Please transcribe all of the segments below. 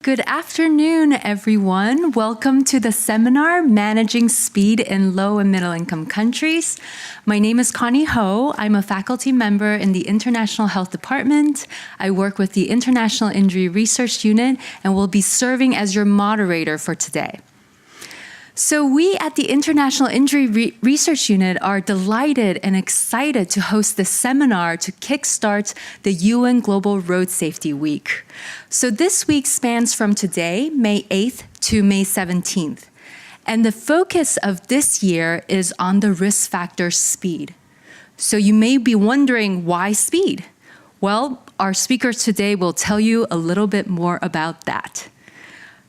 Good afternoon, everyone. Welcome to the seminar, Managing Speed in Low and Middle Income Countries. My name is Connie Ho. I'm a faculty member in the International Health Department. I work with the International Injury Research Unit and will be serving as your moderator for today. So we at the International Injury Research Unit are delighted and excited to host this seminar to kickstart the UN Global Road Safety Week. So this week spans from today, May 8th to May 17th. And the focus of this year is on the risk factor speed. So you may be wondering, why speed? Well, our speakers today will tell you a little bit more about that.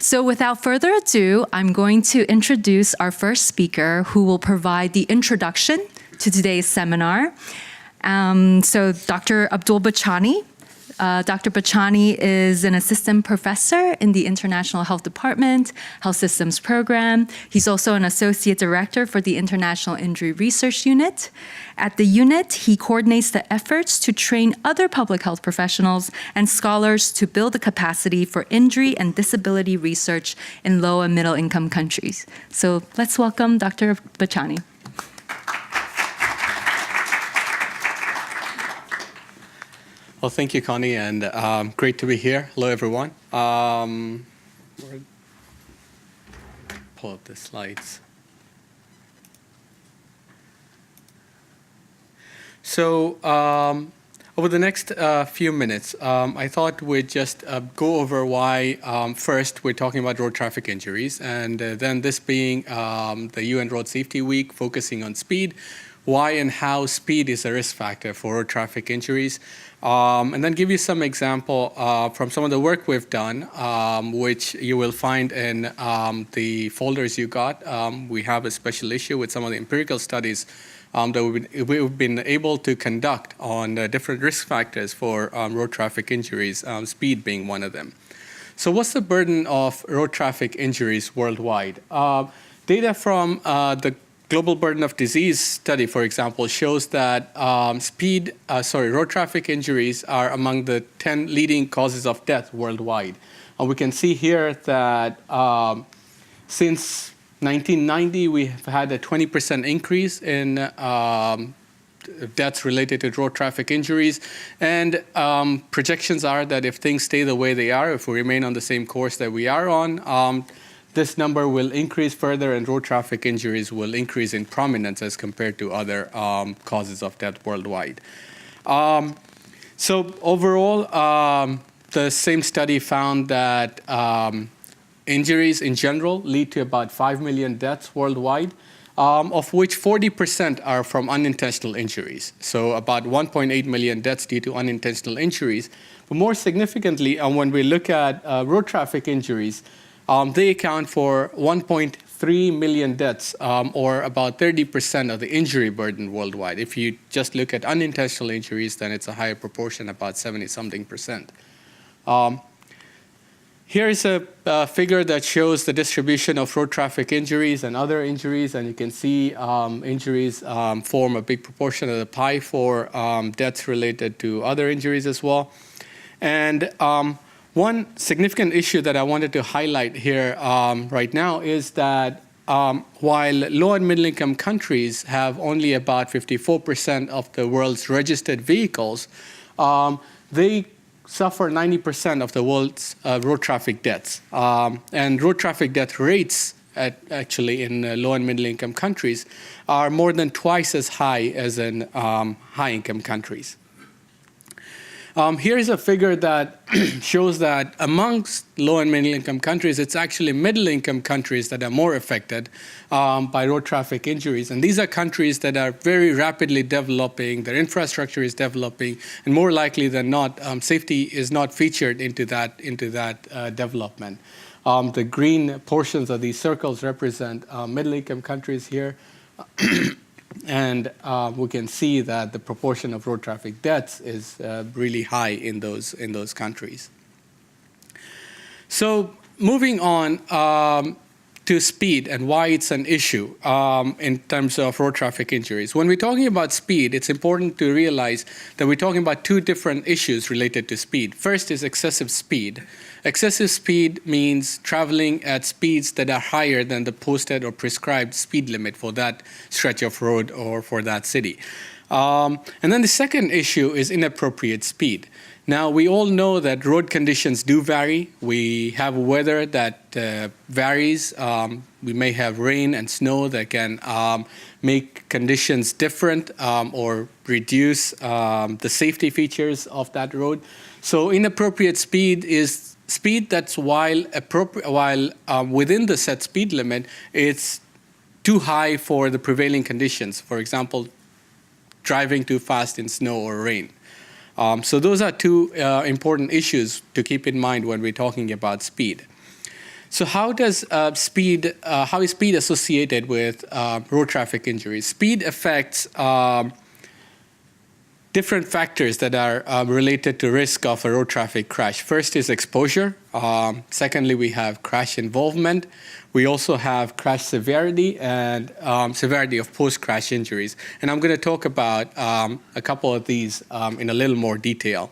So without further ado, I'm going to introduce our first speaker who will provide the introduction to today's seminar. So Dr. Abdul Bachani. Dr. Bachani is an assistant professor in the International Health Department, Health Systems Program. He's also an associate director for the International Injury Research Unit. At the unit, he coordinates the efforts to train other public health professionals and scholars to build the capacity for injury and disability research in low and middle income countries. So let's welcome Dr. Bachani. Well, thank you, Connie, and great to be here. Hello, everyone. Pull up the slides. So over the next few minutes, I thought we'd just go over why, first, we're talking about road traffic injuries, and then this being the UN Road Safety Week, focusing on speed, why and how speed is a risk factor for road traffic injuries. And then give you some example from some of the work we've done, which you will find in the folders you got. We have a special issue with some of the empirical studies that we've been able to conduct on different risk factors for road traffic injuries, speed being one of them. So what's the burden of road traffic injuries worldwide? Data from the Global Burden of Disease study, for example, shows that road traffic injuries are among the 10 leading causes of death worldwide. We can see here that since 1990, we have had a 20% increase in deaths related to road traffic injuries. And projections are that if things stay the way they are, if we remain on the same course that we are on, this number will increase further, and road traffic injuries will increase in prominence as compared to other causes of death worldwide. So overall, the same study found that injuries in general lead to about 5 million deaths worldwide, of which 40% are from unintentional injuries. So about 1.8 million deaths due to unintentional injuries. But more significantly, when we look at road traffic injuries, they account for 1.3 million deaths, or about 30% of the injury burden worldwide. If you just look at unintentional injuries, then it's a higher proportion, about 70-something%. Here is a figure that shows the distribution of road traffic injuries and other injuries, and you can see injuries form a big proportion of the pie for deaths related to other injuries as well. And one significant issue that I wanted to highlight here right now is that while low and middle income countries have only about 54% of the world's registered vehicles, they suffer 90% of the world's road traffic deaths. And road traffic death rates actually in low and middle income countries are more than twice as high as in high income countries. Here is a figure that shows that amongst low and middle income countries, it's actually middle income countries that are more affected by road traffic injuries. And these are countries that are very rapidly developing, their infrastructure is developing, and more likely than not, safety is not featured into that development. The green portions of these circles represent middle income countries here. And we can see that the proportion of road traffic deaths is really high in those countries. So moving on to speed and why it's an issue in terms of road traffic injuries. When we're talking about speed, it's important to realize that we're talking about two different issues related to speed. First is excessive speed. Excessive speed means traveling at speeds that are higher than the posted or prescribed speed limit for that stretch of road or for that city. And then the second issue is inappropriate speed. Now, we all know that road conditions do vary. We have weather that varies. We may have rain and snow that can make conditions different or reduce the safety features of that road. So inappropriate speed is speed that's while within the set speed limit, it's too high for the prevailing conditions. For example, driving too fast in snow or rain. So those are two important issues to keep in mind when we're talking about speed. So how is speed associated with road traffic injuries? Speed affects different factors that are related to risk of a road traffic crash. First is exposure. Secondly, we have crash involvement. We also have crash severity and severity of post-crash injuries. And I'm going to talk about a couple of these in a little more detail.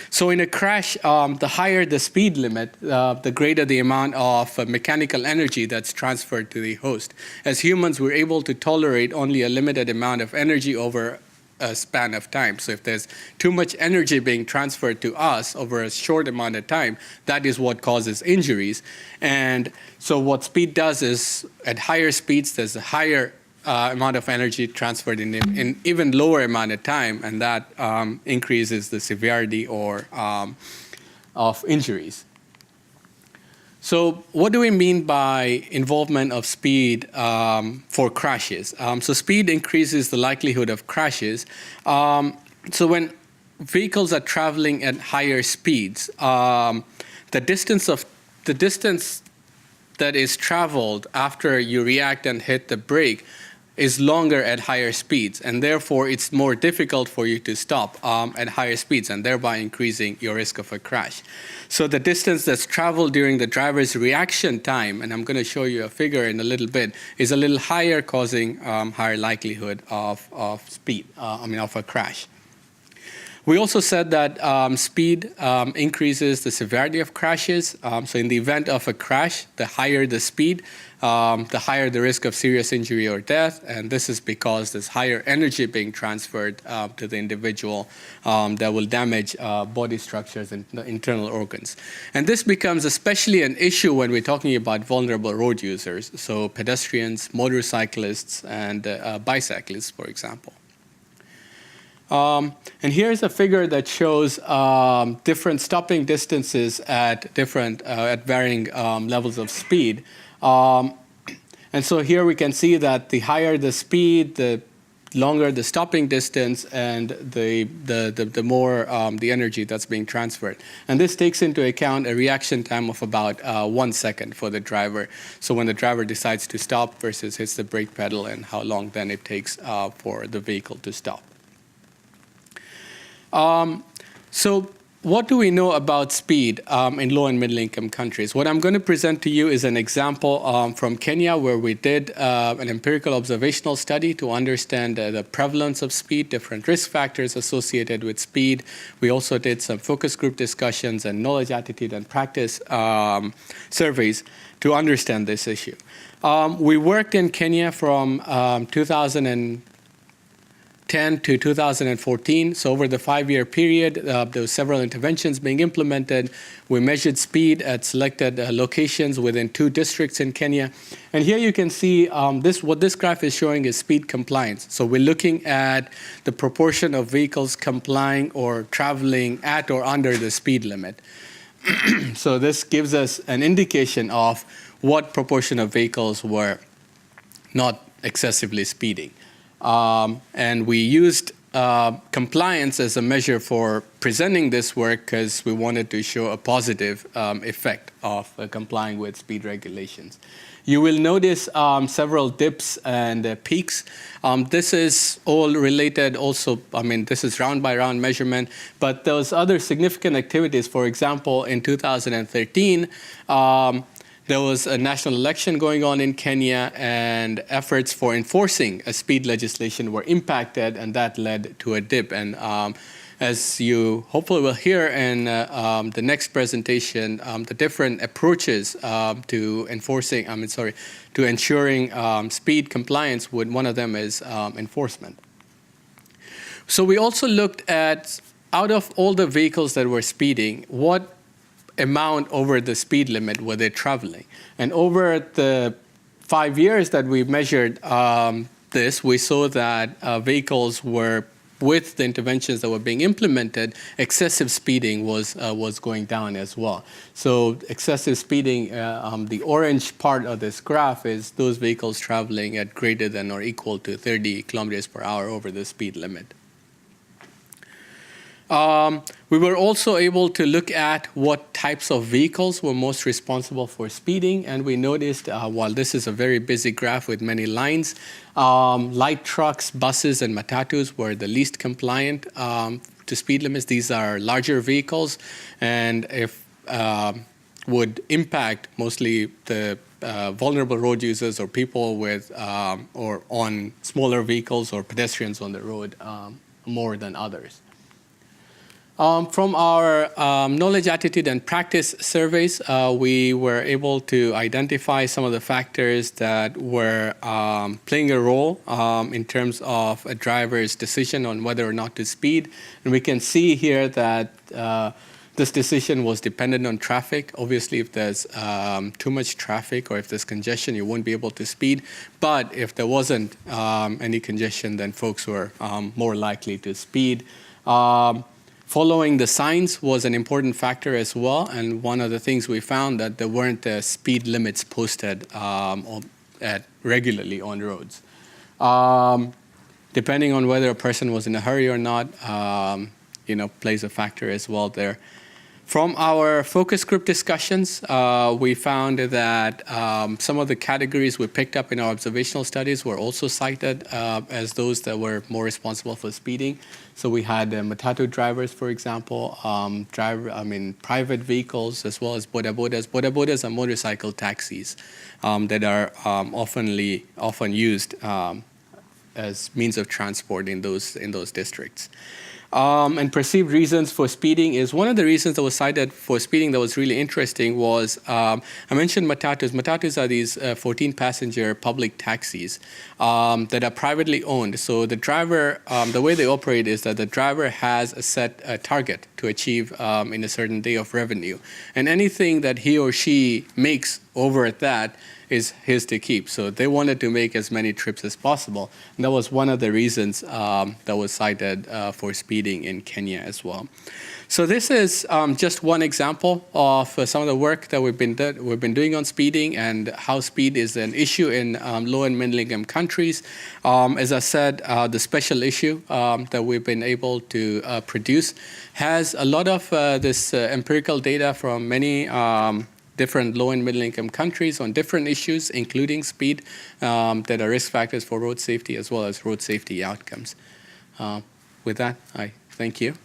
So in a crash, the higher the speed limit, the greater the amount of mechanical energy that's transferred to the host. As humans, we're able to tolerate only a limited amount of energy over a span of time. So if there's too much energy being transferred to us over a short amount of time, that is what causes injuries. And so what speed does is at higher speeds, there's a higher amount of energy transferred in even lower amount of time, and that increases the severity or of injuries. So what do we mean by involvement of speed for crashes? So speed increases the likelihood of crashes. So when vehicles are traveling at higher speeds, the distance that is traveled after you react and hit the brake is longer at higher speeds, and therefore it's more difficult for you to stop at higher speeds, and thereby increasing your risk of a crash. So the distance that's traveled during the driver's reaction time, and I'm going to show you a figure in a little bit, is a little higher, causing higher likelihood of a crash. We also said that speed increases the severity of crashes. So in the event of a crash, the higher the speed, the higher the risk of serious injury or death. And this is because there's higher energy being transferred to the individual that will damage body structures and the internal organs. And this becomes especially an issue when we're talking about vulnerable road users, so pedestrians, motorcyclists, and bicyclists, for example. And here's a figure that shows different stopping distances at varying levels of speed. And so here we can see that the higher the speed, the longer the stopping distance, and the more the energy that's being transferred. And this takes into account a reaction time of about 1 second for the driver. So when the driver decides to stop versus hits the brake pedal, and how long then it takes for the vehicle to stop. So what do we know about speed in low and middle income countries? What I'm going to present to you is an example from Kenya, where we did an empirical observational study to understand the prevalence of speed, different risk factors associated with speed. We also did some focus group discussions and knowledge, attitude, and practice surveys to understand this issue. We worked in Kenya from 2010 to 2014. So over the 5-year period, there were several interventions being implemented. We measured speed at selected locations within 2 districts in Kenya. And here you can see what this graph is showing is speed compliance. So we're looking at the proportion of vehicles complying or traveling at or under the speed limit. So this gives us an indication of what proportion of vehicles were not excessively speeding. And we used compliance as a measure for presenting this work because we wanted to show a positive effect of complying with speed regulations. You will notice several dips and peaks. This is all related also, this is round by round measurement, but those other significant activities, for example, in 2013, there was a national election going on in Kenya, and efforts for enforcing a speed legislation were impacted, and that led to a dip. And as you hopefully will hear in the next presentation, the different approaches to ensuring speed compliance. One of them is enforcement. So we also looked at, out of all the vehicles that were speeding, what amount over the speed limit were they traveling? And over the 5 years that we measured this, we saw that vehicles were, with the interventions that were being implemented, excessive speeding was going down as well. So excessive speeding, the orange part of this graph is those vehicles traveling at greater than or equal to 30 kilometers per hour over the speed limit. We were also able to look at what types of vehicles were most responsible for speeding, and we noticed, while this is a very busy graph with many lines, light trucks, buses, and matatus were the least compliant to speed limits. These are larger vehicles, and would impact mostly the vulnerable road users or people with or on smaller vehicles or pedestrians on the road more than others. From our knowledge, attitude, and practice surveys, we were able to identify some of the factors that were playing a role in terms of a driver's decision on whether or not to speed. And we can see here that this decision was dependent on traffic. Obviously, if there's too much traffic or if there's congestion, you won't be able to speed. But if there wasn't any congestion, then folks were more likely to speed. Following the signs was an important factor as well, and one of the things we found that there weren't speed limits posted regularly on roads. Depending on whether a person was in a hurry or not, plays a factor as well there. From our focus group discussions, we found that some of the categories we picked up in our observational studies were also cited as those that were more responsible for speeding. So we had matatu drivers, for example, private vehicles, as well as bodabodas. Bodabodas are motorcycle taxis that are often used as means of transport in those districts. And perceived reasons for speeding is one of the reasons that was cited for speeding that was really interesting was, I mentioned matatus. Matatus are these 14-passenger public taxis that are privately owned. So the driver, the way they operate is that the driver has a set target to achieve in a certain day of revenue. And anything that he or she makes over that is his to keep. So they wanted to make as many trips as possible. And that was one of the reasons that was cited for speeding in Kenya as well. So this is just one example of some of the work that we've been doing on speeding and how speed is an issue in low and middle income countries. As I said, the special issue that we've been able to produce has a lot of this empirical data from many different low and middle income countries on different issues, including speed, that are risk factors for road safety as well as road safety outcomes. With that, I thank you.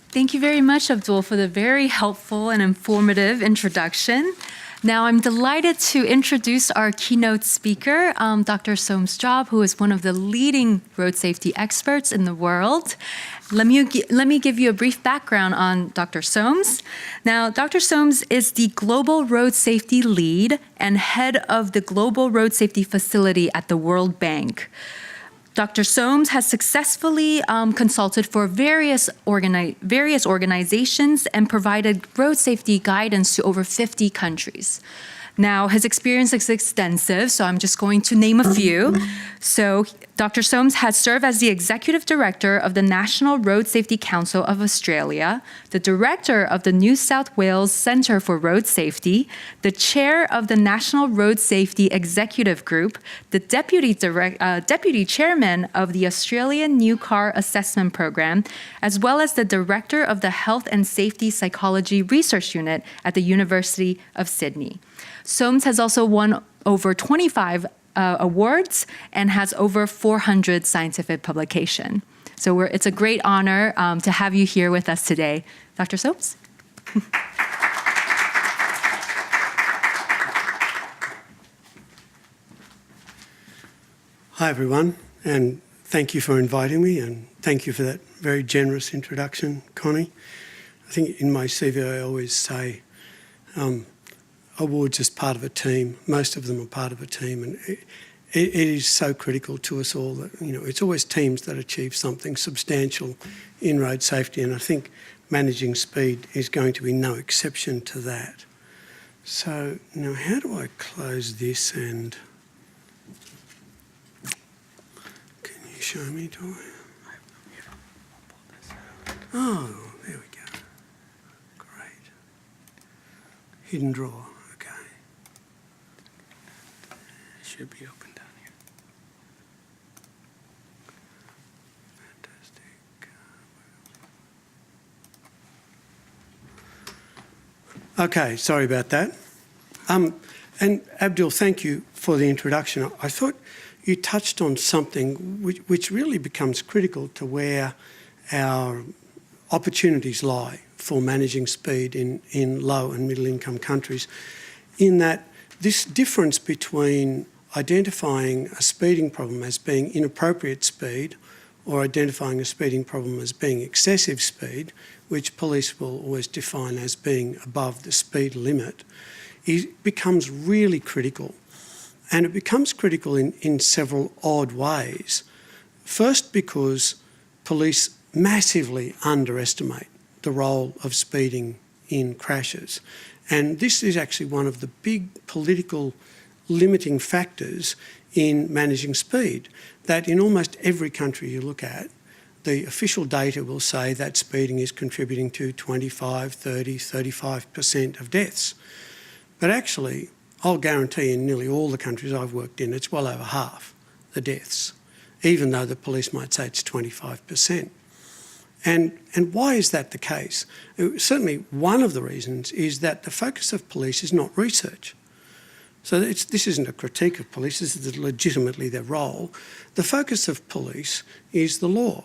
Thank you very much, Abdul, for the very helpful and informative introduction. Now I'm delighted to introduce our keynote speaker, Dr. Soames Job, who is one of the leading road safety experts in the world. Let me give you a brief background on Dr. Soames. Now, Dr. Soames is the Global Road Safety Lead and head of the Global Road Safety Facility at the World Bank. Dr. Soames has successfully consulted for various organizations and provided road safety guidance to over 50 countries. Now, his experience is extensive, so I'm just going to name a few. So, Dr. Soames has served as the Executive Director of the National Road Safety Council of Australia, the Director of the New South Wales Centre for Road Safety, the Chair of the National Road Safety Executive Group, the Deputy Chairman of the Australian New Car Assessment Program, as well as the Director of the Health and Safety Psychology Research Unit at the University of Sydney. Soames has also won over 25 awards and has over 400 scientific publications. So it's a great honor to have you here with us today. Dr. Soames? Hi everyone, and thank you for inviting me, and thank you for that very generous introduction, Connie. I think in my CV I always say awards as part of a team. Most of them are part of a team, and it is so critical to us all that, you know, it's always teams that achieve something substantial in road safety, and I think managing speed is going to be no exception to that. So now how do I close this and... Show me, do I? Oh, there we go. Great. Hidden drawer, okay. It should be open down here. Fantastic. Okay, sorry about that. And Abdul, thank you for the introduction. I thought you touched on something which really becomes critical to where our opportunities lie for managing speed in low and middle income countries, in that this difference between identifying a speeding problem as being inappropriate speed or identifying a speeding problem as being excessive speed, which police will always define as being above the speed limit, becomes really critical. And it becomes critical in several odd ways. First, because police massively underestimate the role of speeding in crashes. And this is actually one of the big political limiting factors in managing speed, that in almost every country you look at, the official data will say that speeding is contributing to 25, 30, 35% of deaths. But actually, I'll guarantee in nearly all the countries I've worked in, it's well over half the deaths, even though the police might say it's 25%. And why is that the case? Certainly one of the reasons is that the focus of police is not research. So this isn't a critique of police, this is legitimately their role. The focus of police is the law.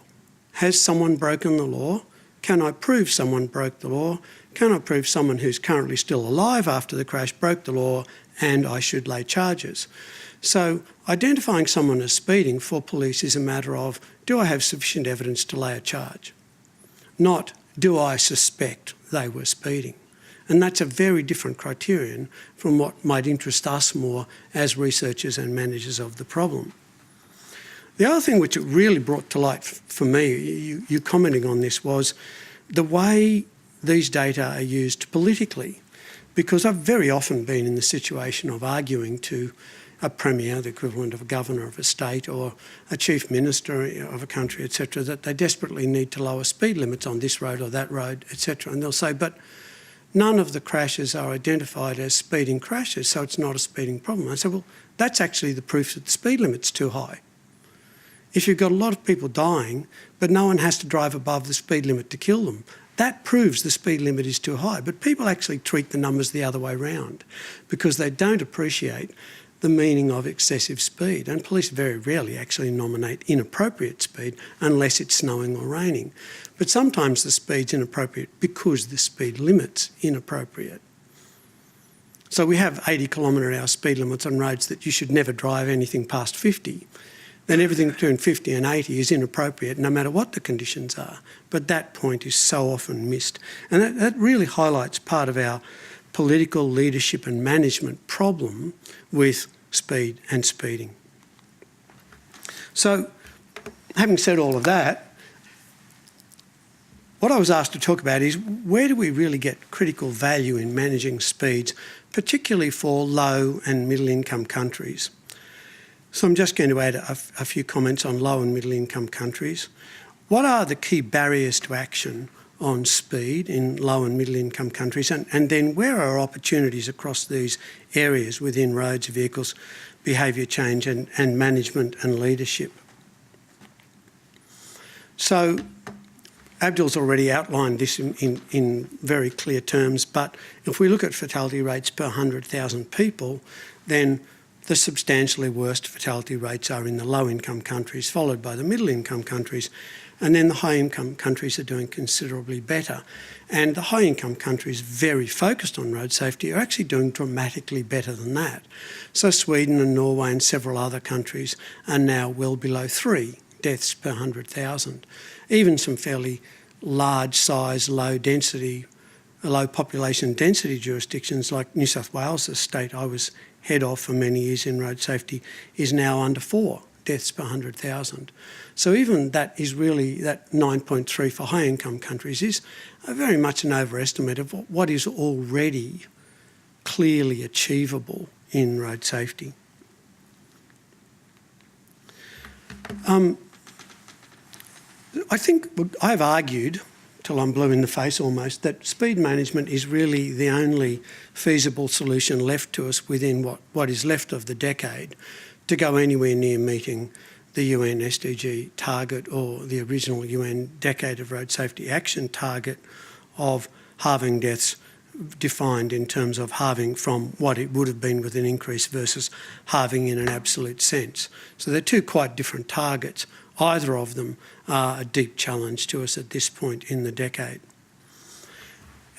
Has someone broken the law? Can I prove someone broke the law? Can I prove someone who's currently still alive after the crash broke the law and I should lay charges? So identifying someone as speeding for police is a matter of, do I have sufficient evidence to lay a charge? Not, do I suspect they were speeding? And that's a very different criterion from what might interest us more as researchers and managers of the problem. The other thing which it really brought to light for me, you commenting on this, was the way these data are used politically. Because I've very often been in the situation of arguing to a premier, the equivalent of a governor of a state, or a chief minister of a country, etc., that they desperately need to lower speed limits on this road or that road, etc. And they'll say, but none of the crashes are identified as speeding crashes, so it's not a speeding problem. I say, well, that's actually the proof that the speed limit's too high. If you've got a lot of people dying, but no one has to drive above the speed limit to kill them, that proves the speed limit is too high. But people actually treat the numbers the other way round because they don't appreciate the meaning of excessive speed. And police very rarely actually nominate inappropriate speed unless it's snowing or raining. But sometimes the speed's inappropriate because the speed limit's inappropriate. So we have 80 km/h speed limits on roads that you should never drive anything past 50. Then everything between 50 and 80 is inappropriate no matter what the conditions are. But that point is so often missed. And that really highlights part of our political leadership and management problem with speed and speeding. So, having said all of that, what I was asked to talk about is where do we really get critical value in managing speeds, particularly for low and middle income countries? So I'm just going to add a few comments on low and middle income countries. What are the key barriers to action on speed in low and middle income countries? And then where are opportunities across these areas within roads, vehicles, behaviour change and management and leadership? So Abdul's already outlined this in very clear terms, but if we look at fatality rates per 100,000 people, then the substantially worst fatality rates are in the low-income countries, followed by the middle-income countries, And then the high-income countries are doing considerably better. And the high-income countries very focused on road safety are actually doing dramatically better than that. So Sweden and Norway and several other countries are now well below 3 deaths per 100,000. Even some fairly large size, low population density jurisdictions like New South Wales, the state I was head of for many years in road safety, is now under 4 deaths per 100,000. So even that is really, that 9.3 for high income countries is very much an overestimate of what is already clearly achievable in road safety. I think I've argued, till I'm blue in the face almost, that speed management is really the only feasible solution left to us within what is left of the decade to go anywhere near meeting the UN SDG target or the original UN Decade of Road Safety Action target of halving deaths, defined in terms of halving from what it would have been with an increase versus halving in an absolute sense. So they're two quite different targets. Either of them are a deep challenge to us at this point in the decade.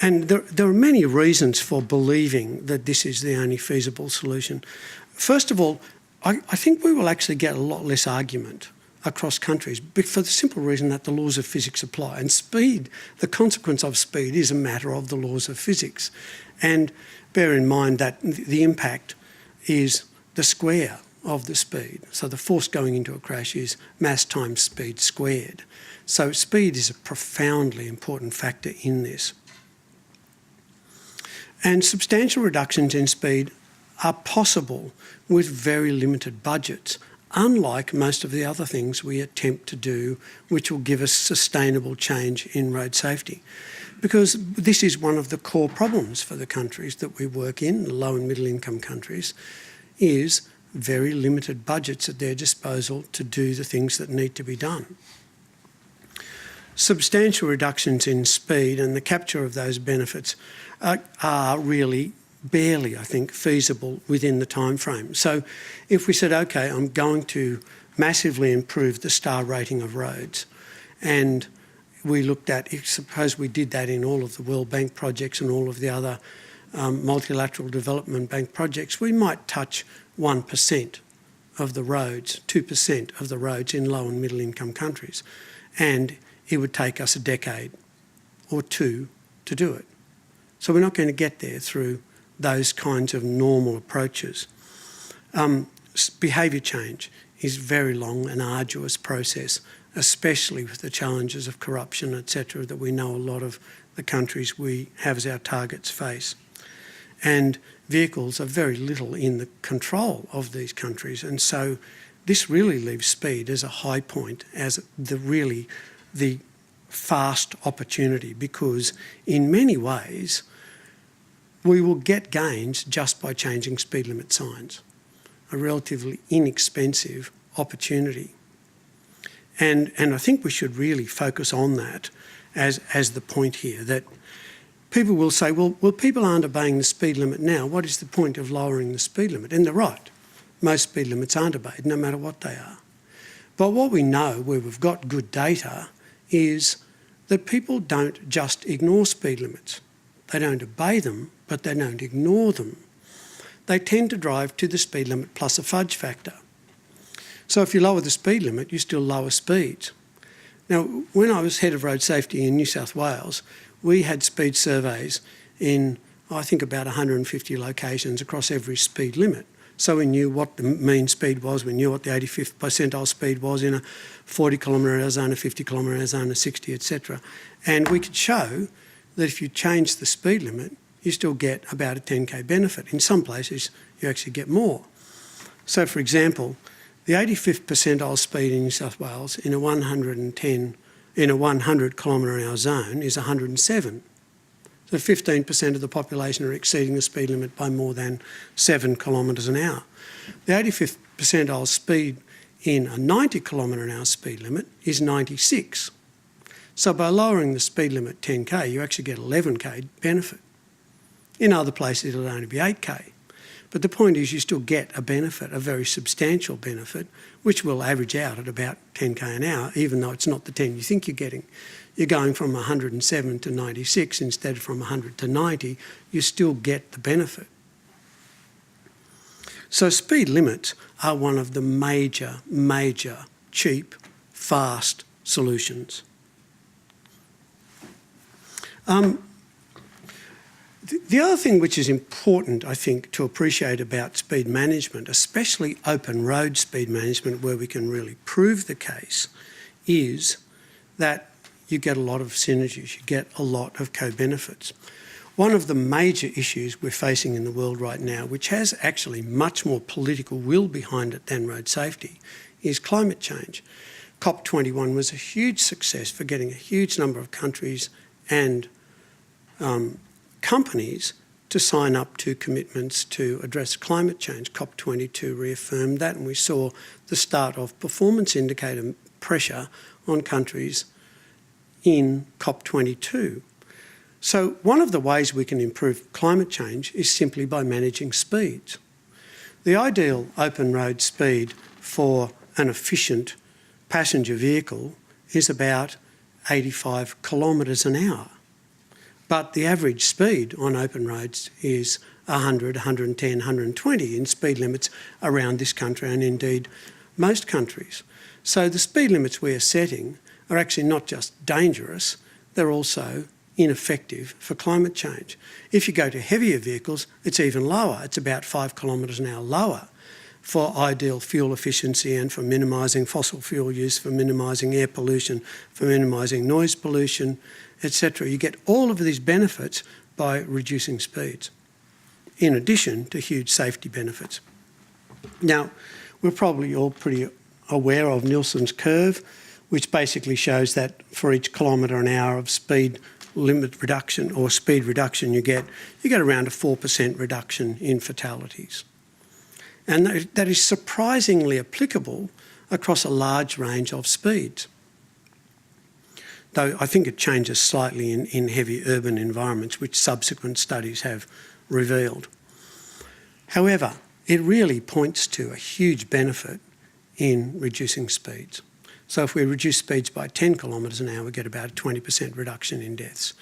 And there are many reasons for believing that this is the only feasible solution. First of all, I think we will actually get a lot less argument across countries for the simple reason that the laws of physics apply. And speed, the consequence of speed is a matter of the laws of physics. And bear in mind that the impact is the square of the speed. So the force going into a crash is mass times speed squared. So speed is a profoundly important factor in this. And substantial reductions in speed are possible with very limited budgets, unlike most of the other things we attempt to do which will give us sustainable change in road safety. Because this is one of the core problems for the countries that we work in, the low and middle income countries, is very limited budgets at their disposal to do the things that need to be done. Substantial reductions in speed and the capture of those benefits are really barely, I think, feasible within the time frame. So if we said, OK, I'm going to massively improve the star rating of roads, and we looked at, suppose we did that in all of the World Bank projects and all of the other multilateral development bank projects, we might touch 1% of the roads, 2% of the roads in low and middle income countries. And it would take us a decade or two to do it. So we're not going to get there through those kinds of normal approaches. Behaviour change is a very long and arduous process, especially with the challenges of corruption, etc., that we know a lot of the countries we have as our targets face. And vehicles are very little in the control of these countries, and so this really leaves speed as a high point, as the fast opportunity, because in many ways we will get gains just by changing speed limit signs, a relatively inexpensive opportunity. And I think we should really focus on that as the point here, that people will say, well, people aren't obeying the speed limit now. What is the point of lowering the speed limit? And they're right. Most speed limits aren't obeyed, no matter what they are. But what we know, where we've got good data, is that people don't just ignore speed limits. They don't obey them, but they don't ignore them. They tend to drive to the speed limit plus a fudge factor. So if you lower the speed limit, you still lower speeds. Now, when I was head of road safety in New South Wales, we had speed surveys in, I think, about 150 locations across every speed limit. So we knew what the mean speed was, we knew what the 85th percentile speed was in a 40 kilometre hour zone, a 50 kilometre hour zone, a 60, etc. And we could show that if you change the speed limit, you still get about a 10k benefit. In some places, you actually get more. So, for example, the 85th percentile speed in New South Wales in a 100 kilometre hour zone is 107. So 15% of the population are exceeding the speed limit by more than 7 kilometres an hour. The 85th percentile speed in a 90 kilometre an hour speed limit is 96. So by lowering the speed limit 10k, you actually get 11k benefit. In other places, it'll only be 8k. But the point is you still get a benefit, a very substantial benefit, which will average out at about 10k an hour, even though it's not the 10 you think you're getting. You're going from 107 to 96 instead of from 100 to 90, you still get the benefit. So speed limits are one of the major, cheap, fast solutions. The other thing which is important, I think, to appreciate about speed management, especially open road speed management where we can really prove the case, is that you get a lot of synergies, you get a lot of co-benefits. One of the major issues we're facing in the world right now, which has actually much more political will behind it than road safety, is climate change. COP21 was a huge success for getting a huge number of countries and companies to sign up to commitments to address climate change. COP22 reaffirmed that, and we saw the start of performance indicator pressure on countries in COP22. So one of the ways we can improve climate change is simply by managing speeds. The ideal open road speed for an efficient passenger vehicle is about 85 kilometres an hour. But the average speed on open roads is 100, 110, 120 in speed limits around this country and indeed most countries. So the speed limits we are setting are actually not just dangerous, they're also ineffective for climate change. If you go to heavier vehicles, it's even lower. It's about 5 kilometres an hour lower for ideal fuel efficiency and for minimising fossil fuel use, for minimising air pollution, for minimising noise pollution, etc. You get all of these benefits by reducing speeds, in addition to huge safety benefits. Now, we're probably all pretty aware of Nielsen's curve, which basically shows that for each kilometre an hour of speed limit reduction or speed reduction you get around a 4% reduction in fatalities. And that is surprisingly applicable across a large range of speeds. Though I think it changes slightly in heavy urban environments, which subsequent studies have revealed. However, it really points to a huge benefit in reducing speeds. So if we reduce speeds by 10 kilometres an hour, we get about a 20% reduction in deaths.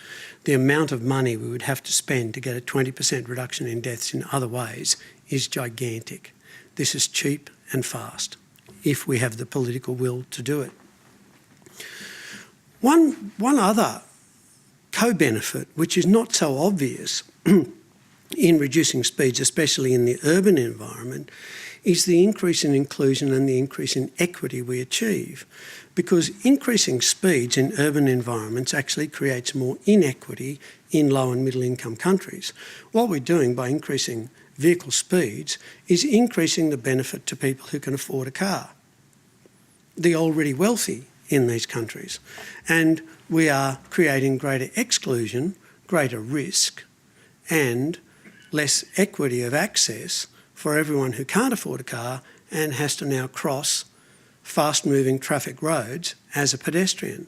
The amount of money we would have to spend to get a 20% reduction in deaths in other ways is gigantic. This is cheap and fast, if we have the political will to do it. One other co-benefit, which is not so obvious in reducing speeds, especially in the urban environment, is the increase in inclusion and the increase in equity we achieve. Because increasing speeds in urban environments actually creates more inequity in low and middle income countries. What we're doing by increasing vehicle speeds is increasing the benefit to people who can afford a car, the already wealthy in these countries. And we are creating greater exclusion, greater risk, and less equity of access for everyone who can't afford a car and has to now cross fast-moving traffic roads as a pedestrian.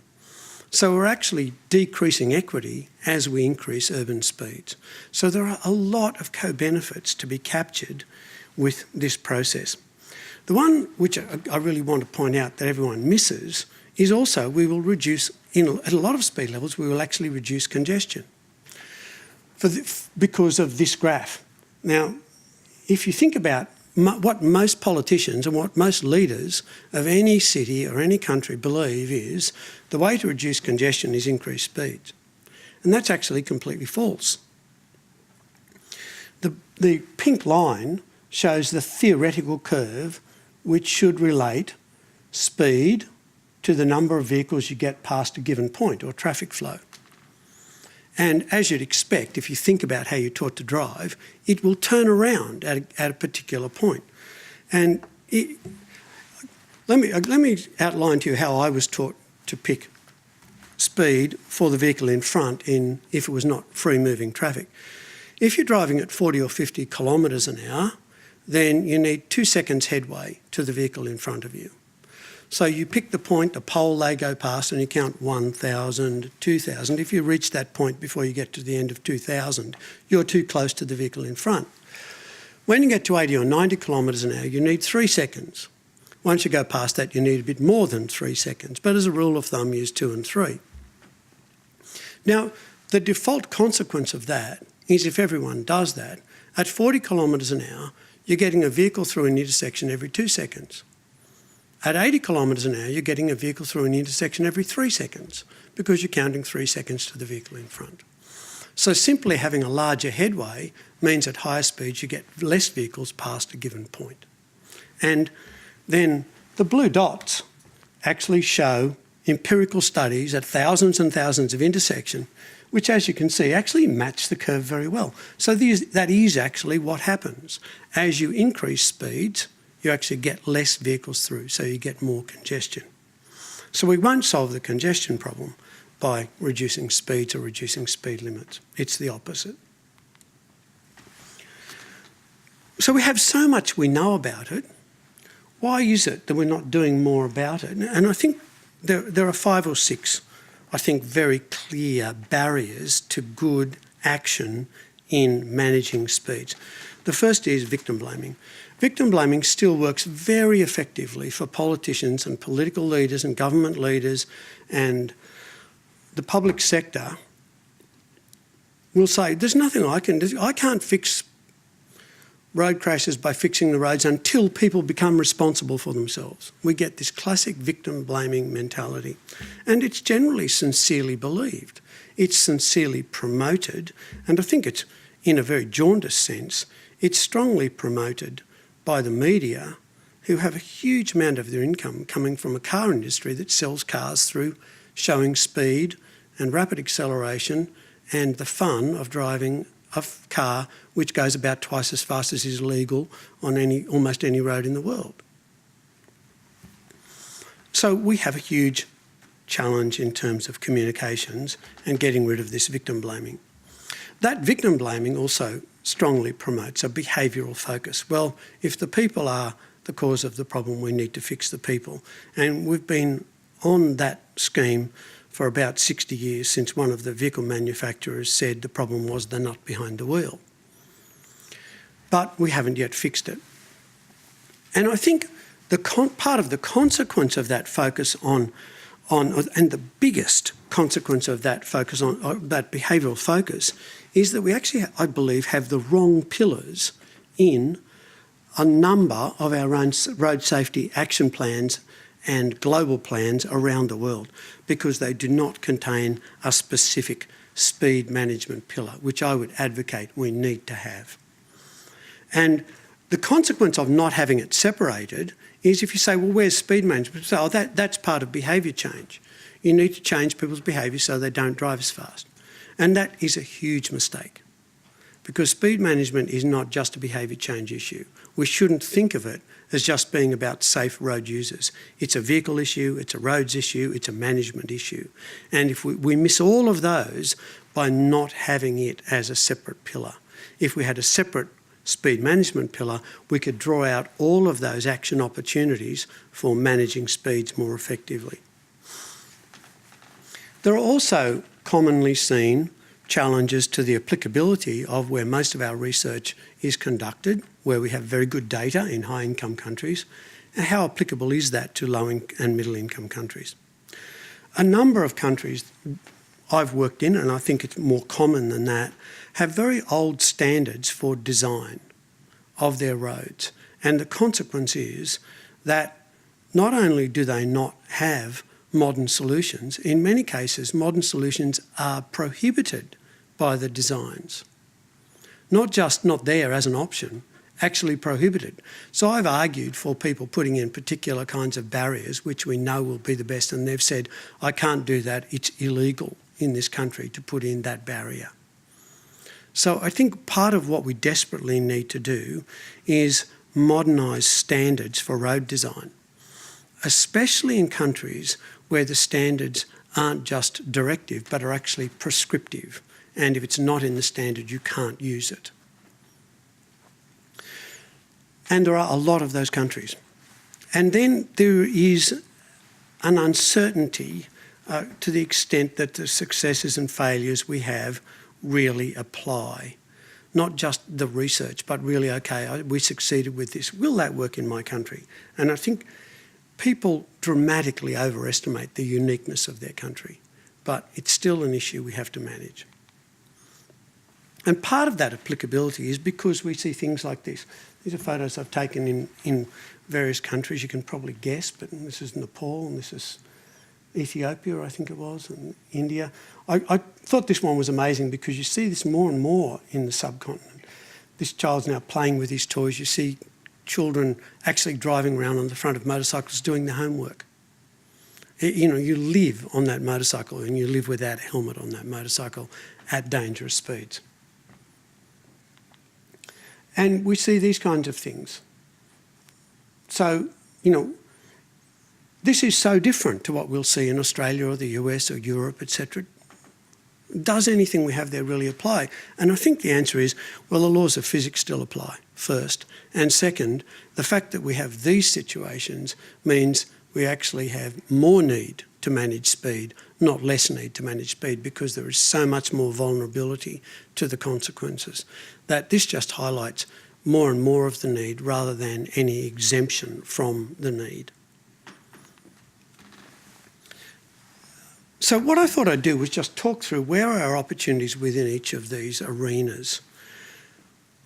So we're actually decreasing equity as we increase urban speeds. So there are a lot of co-benefits to be captured with this process. The one which I really want to point out that everyone misses is also we will reduce, at a lot of speed levels, we will actually reduce congestion because of this graph. Now, if you think about what most politicians and what most leaders of any city or any country believe is the way to reduce congestion is increase speeds. And that's actually completely false. The pink line shows the theoretical curve which should relate speed to the number of vehicles you get past a given point or traffic flow. And as you'd expect, if you think about how you're taught to drive, it will turn around at a particular point. And let me outline to you how I was taught to pick speed for the vehicle in front if it was not free-moving traffic. If you're driving at 40 or 50 kilometres an hour, then you need 2 seconds headway to the vehicle in front of you. So you pick the point, the pole they go past, and you count 1,000, 2,000. If you reach that point before you get to the end of 2,000, you're too close to the vehicle in front. When you get to 80 or 90 kilometres an hour, you need 3 seconds. Once you go past that, you need a bit more than 3 seconds. But as a rule of thumb, use 2 and 3. Now, the default consequence of that is if everyone does that, at 40 kilometres an hour, you're getting a vehicle through an intersection every 2 seconds. At 80 kilometres an hour, you're getting a vehicle through an intersection every 3 seconds because you're counting 3 seconds to the vehicle in front. So simply having a larger headway means at higher speeds you get less vehicles past a given point. And then the blue dots actually show empirical studies at thousands and thousands of intersections, which, as you can see, actually match the curve very well. So that is actually what happens. As you increase speeds, you actually get less vehicles through, so you get more congestion. So we won't solve the congestion problem by reducing speeds or reducing speed limits. It's the opposite. So we have so much we know about it. Why is it that we're not doing more about it? And I think there are 5 or 6, I think, very clear barriers to good action in managing speeds. The first is victim blaming. Victim blaming still works very effectively for politicians and political leaders and government leaders, and the public sector will say, there's nothing I can do. I can't fix road crashes by fixing the roads until people become responsible for themselves. We get this classic victim blaming mentality, and it's generally sincerely believed. It's sincerely promoted, and I think it's, in a very jaundiced sense, it's strongly promoted by the media, who have a huge amount of their income coming from a car industry that sells cars through showing speed and rapid acceleration and the fun of driving a car which goes about twice as fast as is legal on almost any road in the world. So we have a huge challenge in terms of communications and getting rid of this victim blaming. That victim blaming also strongly promotes a behavioural focus. Well, if the people are the cause of the problem, we need to fix the people. And we've been on that scheme for about 60 years, since one of the vehicle manufacturers said the problem was the nut behind the wheel. But we haven't yet fixed it. And I think part of the consequence of that focus and the biggest consequence of that focus on that behavioural focus is that we actually, I believe, have the wrong pillars in a number of our own road safety action plans and global plans around the world, because they do not contain a specific speed management pillar, which I would advocate we need to have. And the consequence of not having it separated is if you say, well, where's speed management? So that's part of behaviour change. You need to change people's behaviour so they don't drive as fast. And that is a huge mistake, because speed management is not just a behaviour change issue. We shouldn't think of it as just being about safe road users. It's a vehicle issue, it's a roads issue, it's a management issue. And if we miss all of those by not having it as a separate pillar. If we had a separate speed management pillar, we could draw out all of those action opportunities for managing speeds more effectively. There are also commonly seen challenges to the applicability of where most of our research is conducted, where we have very good data in high-income countries, and how applicable is that to low and middle-income countries. A number of countries I've worked in, and I think it's more common than that, have very old standards for design of their roads. And the consequence is that not only do they not have modern solutions, in many cases modern solutions are prohibited by the designs. Not just not there as an option, actually prohibited. So I've argued for people putting in particular kinds of barriers which we know will be the best, and they've said, I can't do that, it's illegal in this country to put in that barrier. So I think part of what we desperately need to do is modernise standards for road design, especially in countries where the standards aren't just directive but are actually prescriptive. And if it's not in the standard, you can't use it. And there are a lot of those countries. And then there is an uncertainty to the extent that the successes and failures we have really apply. not just the research, but really, okay, we succeeded with this. Will that work in my country? And I think people dramatically overestimate the uniqueness of their country, but it's still an issue we have to manage. And part of that applicability is because we see things like this. These are photos I've taken in various countries. You can probably guess, but this is Nepal and this is Ethiopia, I think it was, and India. I thought this one was amazing because you see this more and more in the subcontinent. This child's now playing with his toys. You see children actually driving around on the front of motorcycles doing their homework. You know, you live on that motorcycle and you live without a helmet on that motorcycle at dangerous speeds. And we see these kinds of things. So, you know, this is so different to what we'll see in Australia or the US or Europe, etc. Does anything we have there really apply? And I think the answer is, well, the laws of physics still apply, first. And second, the fact that we have these situations means we actually have more need to manage speed, not less need to manage speed, because there is so much more vulnerability to the consequences, that this just highlights more and more of the need rather than any exemption from the need. So what I thought I'd do was just talk through where are our opportunities within each of these arenas.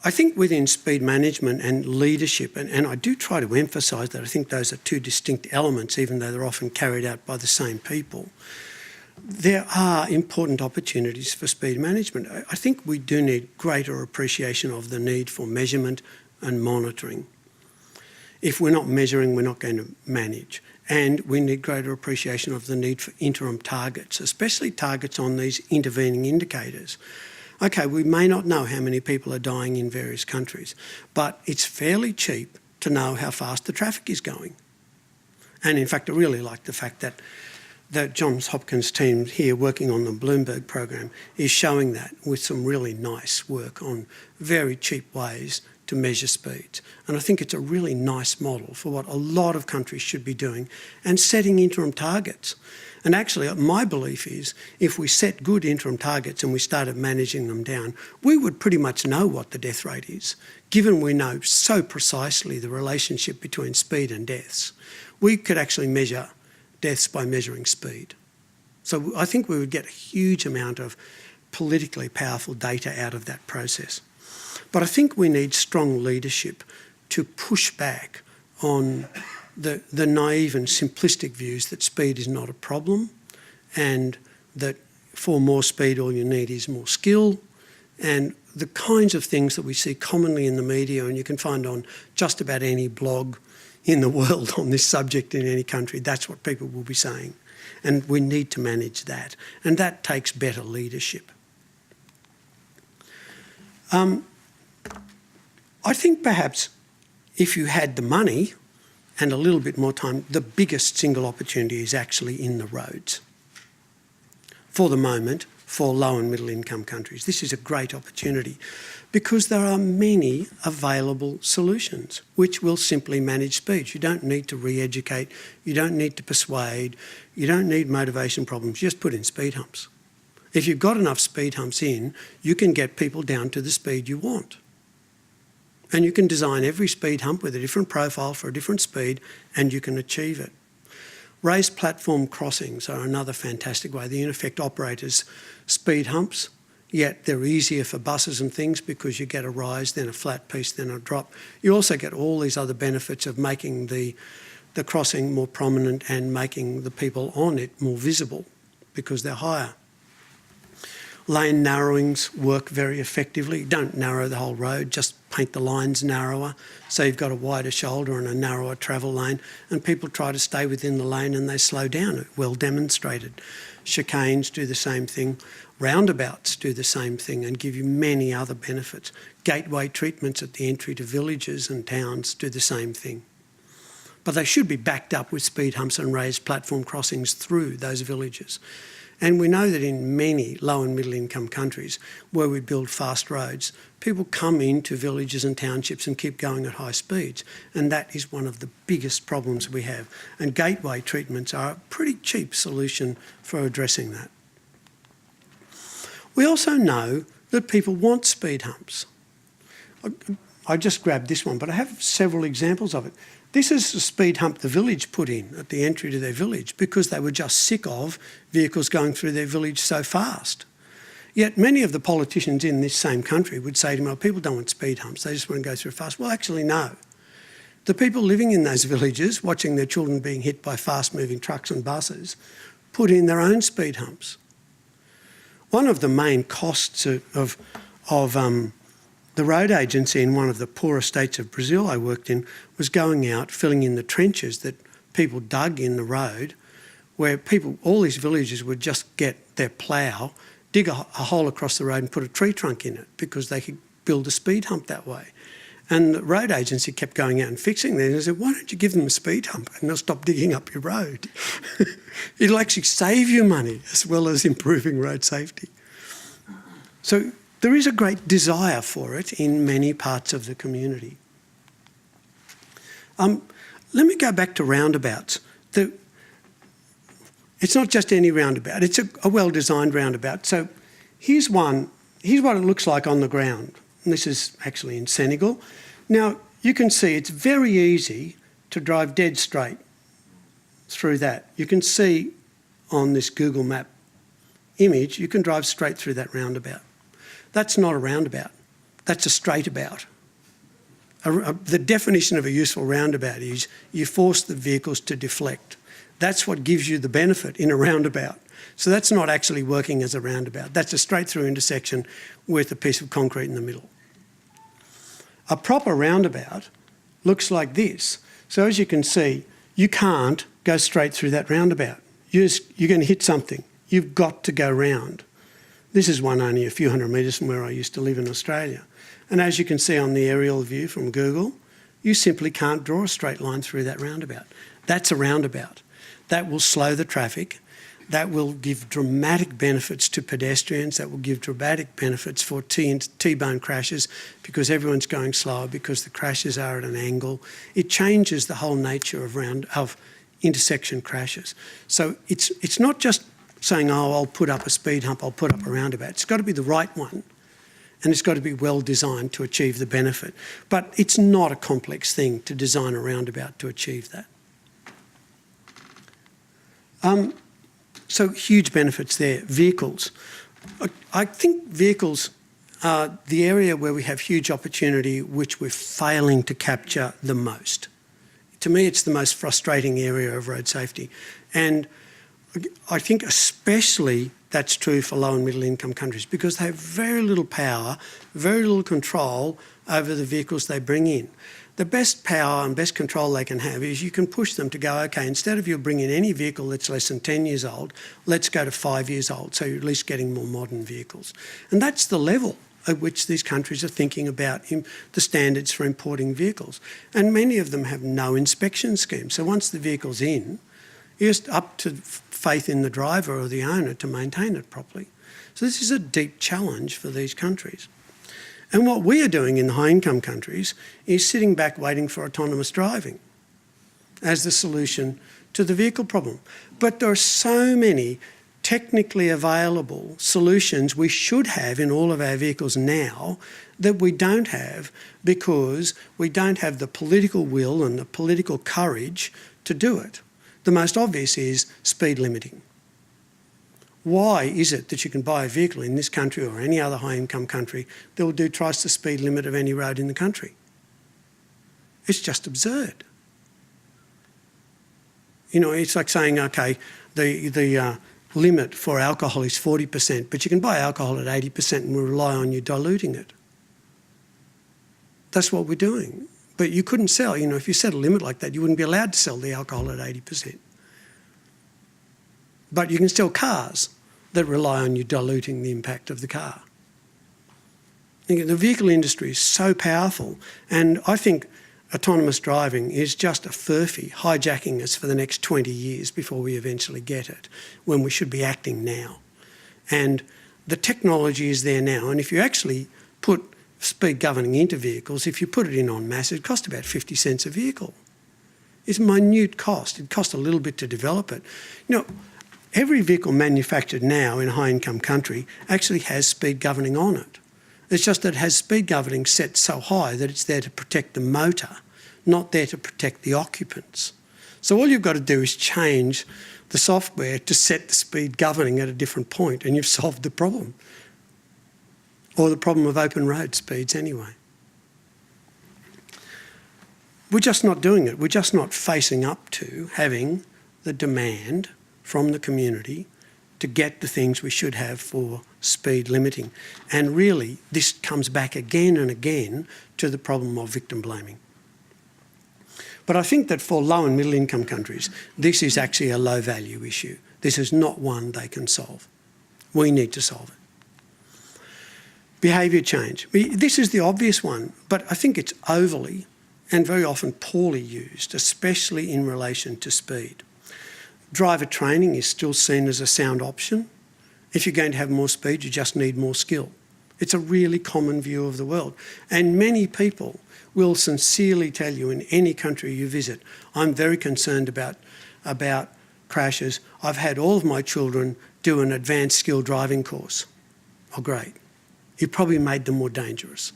I think within speed management and leadership, and I do try to emphasise that I think those are two distinct elements, even though they're often carried out by the same people, there are important opportunities for speed management. I think we do need greater appreciation of the need for measurement and monitoring. If we're not measuring, we're not going to manage. And we need greater appreciation of the need for interim targets, especially targets on these intervening indicators. Okay, we may not know how many people are dying in various countries, but it's fairly cheap to know how fast the traffic is going. And in fact, I really like the fact that the Johns Hopkins team here working on the Bloomberg program is showing that with some really nice work on very cheap ways to measure speeds. And I think it's a really nice model for what a lot of countries should be doing and setting interim targets. And actually, my belief is if we set good interim targets and we started managing them down, we would pretty much know what the death rate is, given we know so precisely the relationship between speed and deaths. We could actually measure deaths by measuring speed. So I think we would get a huge amount of politically powerful data out of that process. But I think we need strong leadership to push back on the naive and simplistic views that speed is not a problem and that for more speed all you need is more skill, and the kinds of things that we see commonly in the media and you can find on just about any blog in the world on this subject in any country. That's what people will be saying. And we need to manage that. And that takes better leadership. I think perhaps if you had the money and a little bit more time, the biggest single opportunity is actually in the roads. For the moment, for low and middle income countries, this is a great opportunity because there are many available solutions which will simply manage speed. You don't need to re-educate, you don't need to persuade, you don't need motivation problems, just put in speed humps. If you've got enough speed humps in, you can get people down to the speed you want. And you can design every speed hump with a different profile for a different speed and you can achieve it. Raised platform crossings are another fantastic way. They in effect operate as speed humps, yet they're easier for buses and things because you get a rise, then a flat piece, then a drop. You also get all these other benefits of making the crossing more prominent and making the people on it more visible because they're higher. Lane narrowings work very effectively. Don't narrow the whole road, just paint the lines narrower so you've got a wider shoulder and a narrower travel lane, and people try to stay within the lane and they slow down. Well demonstrated. Chicanes do the same thing. Roundabouts do the same thing and give you many other benefits. Gateway treatments at the entry to villages and towns do the same thing. But they should be backed up with speed humps and raised platform crossings through those villages. And we know that in many low and middle income countries where we build fast roads, people come into villages and townships and keep going at high speeds. And that is one of the biggest problems we have. And gateway treatments are a pretty cheap solution for addressing that. We also know that people want speed humps. I just grabbed this one, but I have several examples of it. This is the speed hump the village put in at the entry to their village because they were just sick of vehicles going through their village so fast. Yet many of the politicians in this same country would say to me, oh, people don't want speed humps, they just want to go through fast. Well, actually, no. The people living in those villages, watching their children being hit by fast-moving trucks and buses, put in their own speed humps. One of the main costs of the road agency in one of the poorer states of Brazil I worked in was going out, filling in the trenches that people dug in the road, where people, all these villages would just get their plough, dig a hole across the road and put a tree trunk in it because they could build a speed hump that way. And the road agency kept going out and fixing them. And I said, why don't you give them a speed hump and they'll stop digging up your road? It'll actually save you money as well as improving road safety. So there is a great desire for it in many parts of the community. Let me go back to roundabouts. It's not just any roundabout, it's a well-designed roundabout. So here's one, here's what it looks like on the ground. And this is actually in Senegal. Now, you can see it's very easy to drive dead straight through that. You can see on this Google Map image, you can drive straight through that roundabout. That's not a roundabout, that's a straightabout. The definition of a useful roundabout is you force the vehicles to deflect. That's what gives you the benefit in a roundabout. So that's not actually working as a roundabout. That's a straight through intersection with a piece of concrete in the middle. A proper roundabout looks like this. So as you can see, you can't go straight through that roundabout. You're going to hit something. You've got to go round. This is one only a few hundred metres from where I used to live in Australia. And as you can see on the aerial view from Google, you simply can't draw a straight line through that roundabout. That's a roundabout. That will slow the traffic. That will give dramatic benefits to pedestrians. That will give dramatic benefits for T-bone crashes because everyone's going slower because the crashes are at an angle. It changes the whole nature of intersection crashes. So it's not just saying, oh, I'll put up a speed hump, I'll put up a roundabout. It's got to be the right one and it's got to be well designed to achieve the benefit. But it's not a complex thing to design a roundabout to achieve that. So huge benefits there. Vehicles. I think vehicles are the area where we have huge opportunity which we're failing to capture the most. To me, it's the most frustrating area of road safety. And I think especially that's true for low and middle income countries because they have very little power, very little control over the vehicles they bring in. The best power and best control they can have is you can push them to go, okay, instead of you bringing any vehicle that's less than 10 years old, let's go to 5 years old, so you're at least getting more modern vehicles. And that's the level at which these countries are thinking about the standards for importing vehicles. And many of them have no inspection scheme. So once the vehicle's in, it's up to faith in the driver or the owner to maintain it properly. So this is a deep challenge for these countries. And what we are doing in the high-income countries is sitting back waiting for autonomous driving as the solution to the vehicle problem. But there are so many technically available solutions we should have in all of our vehicles now that we don't have because we don't have the political will and the political courage to do it. The most obvious is speed limiting. Why is it that you can buy a vehicle in this country or any other high-income country that will do twice the speed limit of any road in the country? It's just absurd. You know, it's like saying, okay, the limit for alcohol is 40%, but you can buy alcohol at 80% and we'll rely on you diluting it. That's what we're doing. But you couldn't sell, you know, if you set a limit like that, you wouldn't be allowed to sell the alcohol at 80%. But you can sell cars that rely on you diluting the impact of the car. The vehicle industry is so powerful, and I think autonomous driving is just a furphy hijacking us for the next 20 years before we eventually get it, when we should be acting now. And the technology is there now, and if you actually put speed governing into vehicles, if you put it in en masse, it costs about 50 cents a vehicle. It's a minute cost. It costs a little bit to develop it. You know, every vehicle manufactured now in a high-income country actually has speed governing on it. It's just that it has speed governing set so high that it's there to protect the motor, not there to protect the occupants. So all you've got to do is change the software to set the speed governing at a different point and you've solved the problem. Or the problem of open road speeds anyway. We're just not doing it. We're just not facing up to having the demand from the community to get the things we should have for speed limiting. And really, this comes back again and again to the problem of victim blaming. But I think that for low and middle income countries, this is actually a low value issue. This is not one they can solve. We need to solve it. Behaviour change. This is the obvious one, but I think it's overly and very often poorly used, especially in relation to speed. Driver training is still seen as a sound option. If you're going to have more speed, you just need more skill. It's a really common view of the world. And many people will sincerely tell you in any country you visit, I'm very concerned about crashes. I've had all of my children do an advanced skill driving course. Oh, great. You probably made them more dangerous.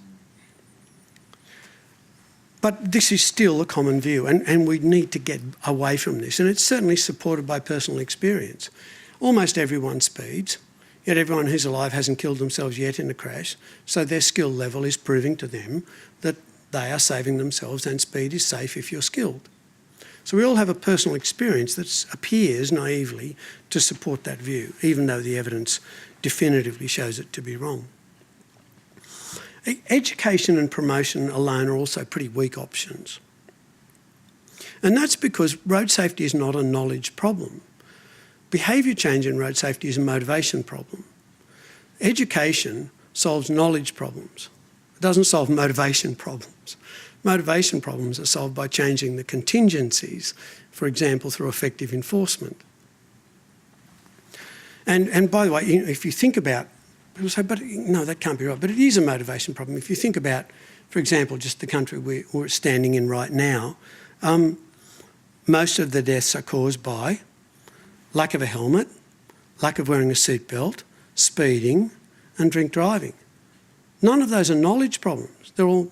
But this is still a common view, and we need to get away from this. And it's certainly supported by personal experience. Almost everyone speeds, yet everyone who's alive hasn't killed themselves yet in a crash, so their skill level is proving to them that they are saving themselves and speed is safe if you're skilled. So we all have a personal experience that appears naively to support that view, even though the evidence definitively shows it to be wrong. Education and promotion alone are also pretty weak options. And that's because road safety is not a knowledge problem. Behaviour change in road safety is a motivation problem. Education solves knowledge problems. It doesn't solve motivation problems. Motivation problems are solved by changing the contingencies, for example, through effective enforcement. And by the way, if you think about, people say, but no, that can't be right. But it is a motivation problem. If you think about, for example, just the country we're standing in right now, most of the deaths are caused by lack of a helmet, lack of wearing a seatbelt, speeding, and drink driving. None of those are knowledge problems. They're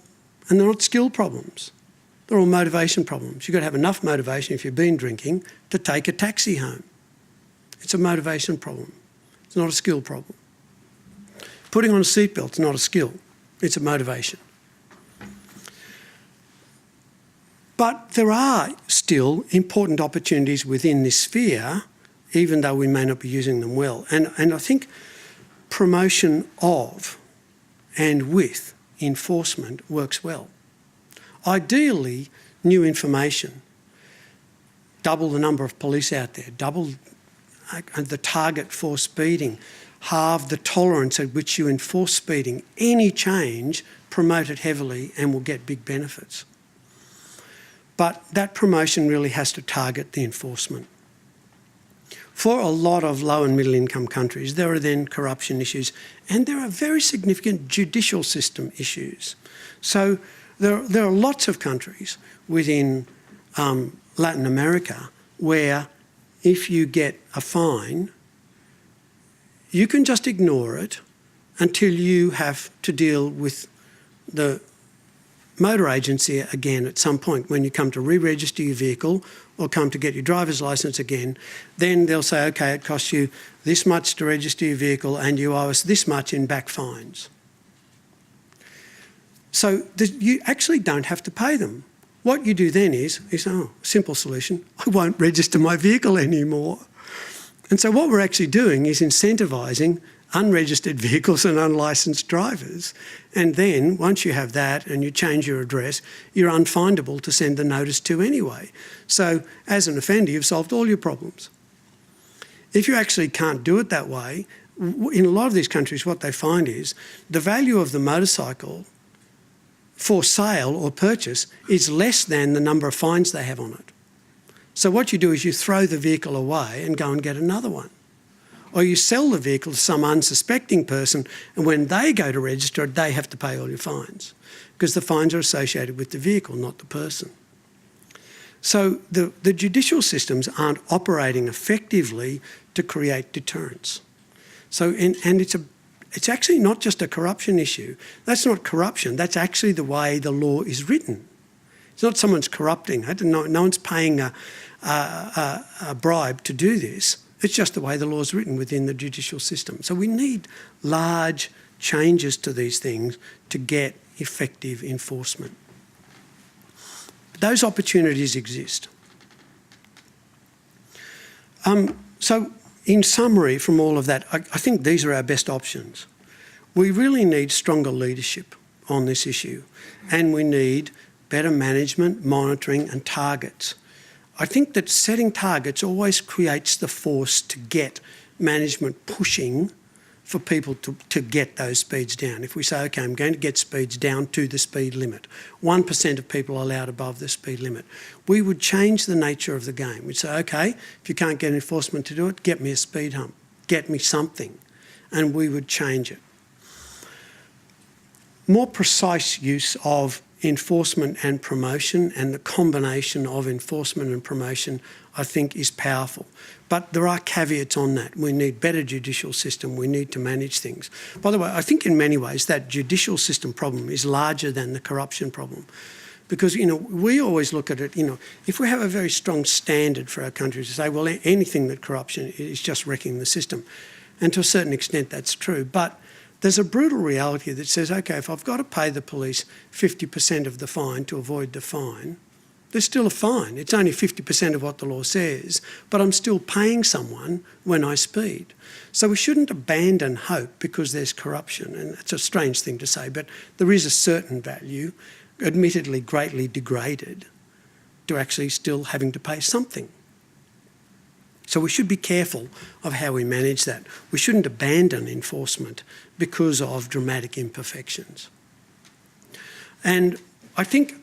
not skill problems. They're all motivation problems. You've got to have enough motivation if you've been drinking to take a taxi home. It's a motivation problem. It's not a skill problem. Putting on a seatbelt is not a skill. It's a motivation. But there are still important opportunities within this sphere, even though we may not be using them well. And I think promotion of and with enforcement works well. Ideally, new information, double the number of police out there, double the target for speeding, halve the tolerance at which you enforce speeding. Any change, promote it heavily and will get big benefits. But that promotion really has to target the enforcement. For a lot of low and middle income countries, there are then corruption issues and there are very significant judicial system issues. So there are lots of countries within Latin America where if you get a fine, you can just ignore it until you have to deal with the motor agency again at some point. When you come to re-register your vehicle or come to get your driver's licence again, then they'll say, okay, it costs you this much to register your vehicle and you owe us this much in back fines. So you actually don't have to pay them. What you do then is simple solution, I won't register my vehicle anymore. And so what we're actually doing is incentivising unregistered vehicles and unlicensed drivers. And then once you have that and you change your address, you're unfindable to send the notice to anyway. So as an offender, you've solved all your problems. If you actually can't do it that way, in a lot of these countries, what they find is the value of the motorcycle for sale or purchase is less than the number of fines they have on it. So what you do is you throw the vehicle away and go and get another one. Or you sell the vehicle to some unsuspecting person and when they go to register it, they have to pay all your fines because the fines are associated with the vehicle, not the person. So the judicial systems aren't operating effectively to create deterrence. So, and it's actually not just a corruption issue. That's not corruption. That's actually the way the law is written. It's not someone's corrupting it. No one's paying a bribe to do this. It's just the way the law is written within the judicial system. So we need large changes to these things to get effective enforcement. Those opportunities exist. So in summary from all of that, I think these are our best options. We really need stronger leadership on this issue, and we need better management, monitoring and targets. I think that setting targets always creates the force to get management pushing for people to get those speeds down. If we say, OK, I'm going to get speeds down to the speed limit, 1% of people allowed above the speed limit, we would change the nature of the game. We'd say, OK, if you can't get enforcement to do it, get me a speed hump, get me something, and we would change it. More precise use of enforcement and promotion, and the combination of enforcement and promotion, I think, is powerful. But there are caveats on that. We need better judicial system. We need to manage things. By the way, I think in many ways that judicial system problem is larger than the corruption problem. Because, we always look at it, if we have a very strong standard for our country to say, well, anything that corruption is just wrecking the system. And to a certain extent that's true. But there's a brutal reality that says, OK, if I've got to pay the police 50% of the fine to avoid the fine, there's still a fine. It's only 50% of what the law says, but I'm still paying someone when I speed. So we shouldn't abandon hope because there's corruption. And it's a strange thing to say, but there is a certain value, admittedly greatly degraded, to actually still having to pay something. So we should be careful of how we manage that. We shouldn't abandon enforcement because of dramatic imperfections. And I think,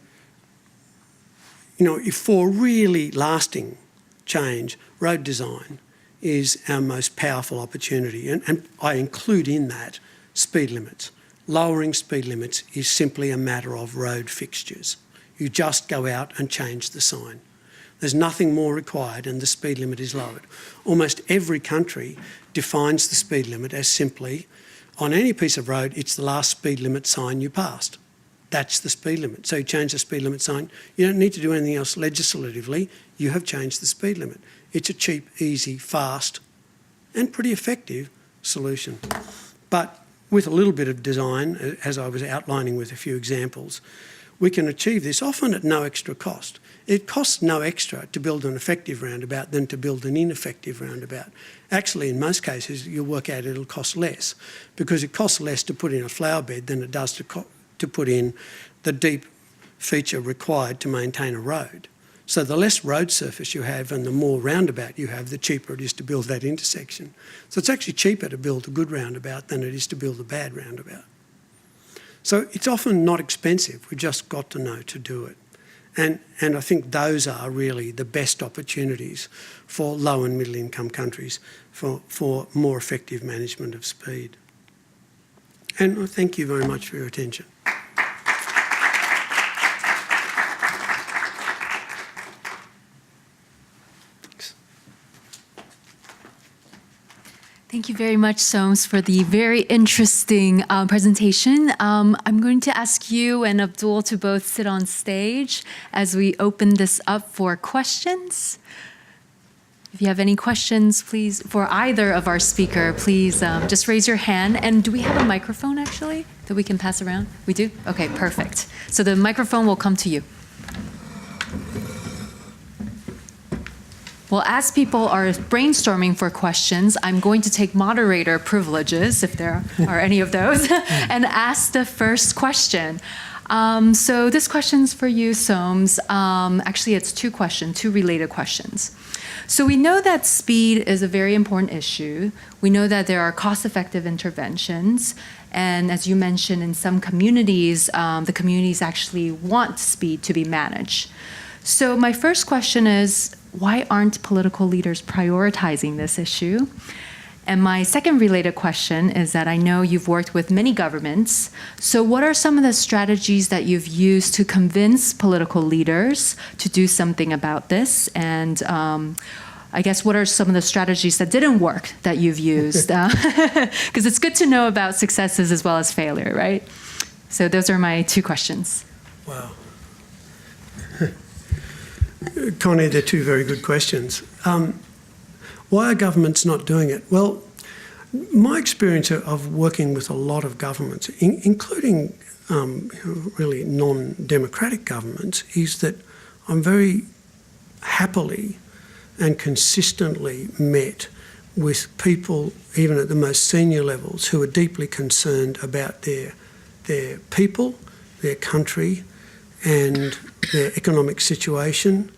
if for really lasting change, road design is our most powerful opportunity. And I include in that speed limits. Lowering speed limits is simply a matter of road fixtures. You just go out and change the sign. There's nothing more required and the speed limit is lowered. Almost every country defines the speed limit as simply, on any piece of road, it's the last speed limit sign you passed. That's the speed limit. So you change the speed limit sign. You don't need to do anything else legislatively. You have changed the speed limit. It's a cheap, easy, fast and pretty effective solution. But with a little bit of design, as I was outlining with a few examples, we can achieve this often at no extra cost. It costs no extra to build an effective roundabout than to build an ineffective roundabout. Actually, in most cases, you'll work out it'll cost less because it costs less to put in a flower bed than it does to put in the deep feature required to maintain a road. So the less road surface you have and the more roundabout you have, the cheaper it is to build that intersection. So it's actually cheaper to build a good roundabout than it is to build a bad roundabout. So it's often not expensive. We've just got to know to do it. And I think those are really the best opportunities for low and middle income countries for more effective management of speed. And I thank you very much for your attention. Thank you very much, Soames, for the very interesting presentation. I'm going to ask you and Abdul to both sit on stage as we open this up for questions. If you have any questions, please, for either of our speaker, please just raise your hand. And do we have a microphone, actually, that we can pass around? We do? Okay, perfect. So the microphone will come to you. Well, as people are brainstorming for questions, I'm going to take moderator privileges, if there are any of those, and ask the first question. So this question's for you, Soames. Actually, it's two related questions. So we know that speed is a very important issue. We know that there are cost-effective interventions. And as you mentioned, in some communities, the communities actually want speed to be managed. So my first question is, why aren't political leaders prioritizing this issue? And my second related question is that I know you've worked with many governments. So what are some of the strategies that you've used to convince political leaders to do something about this? And I guess, what are some of the strategies that didn't work that you've used? Because it's good to know about successes as well as failure, right? So those are my 2 questions. Wow. Connie, they're 2 very good questions. Why are governments not doing it? Well, my experience of working with a lot of governments, including really non-democratic governments, is that I'm very happily and consistently met with people, even at the most senior levels, who are deeply concerned about their people, their country, and their economic situation.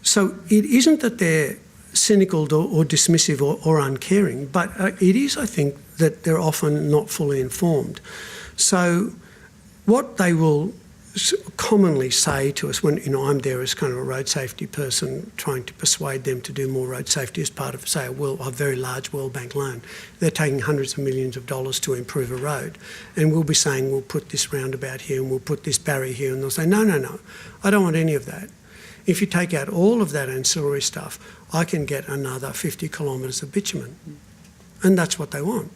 So it isn't that they're cynical or dismissive or uncaring, but it is, I think, that they're often not fully informed. So what they will commonly say to us when, I'm there as kind of a road safety person trying to persuade them to do more road safety as part of, say, a very large World Bank loan. They're taking hundreds of millions of dollars to improve a road. And we'll be saying, we'll put this roundabout here and we'll put this barrier here. And they'll say, no, I don't want any of that. If you take out all of that ancillary stuff, I can get another 50 kilometres of bitumen. And that's what they want.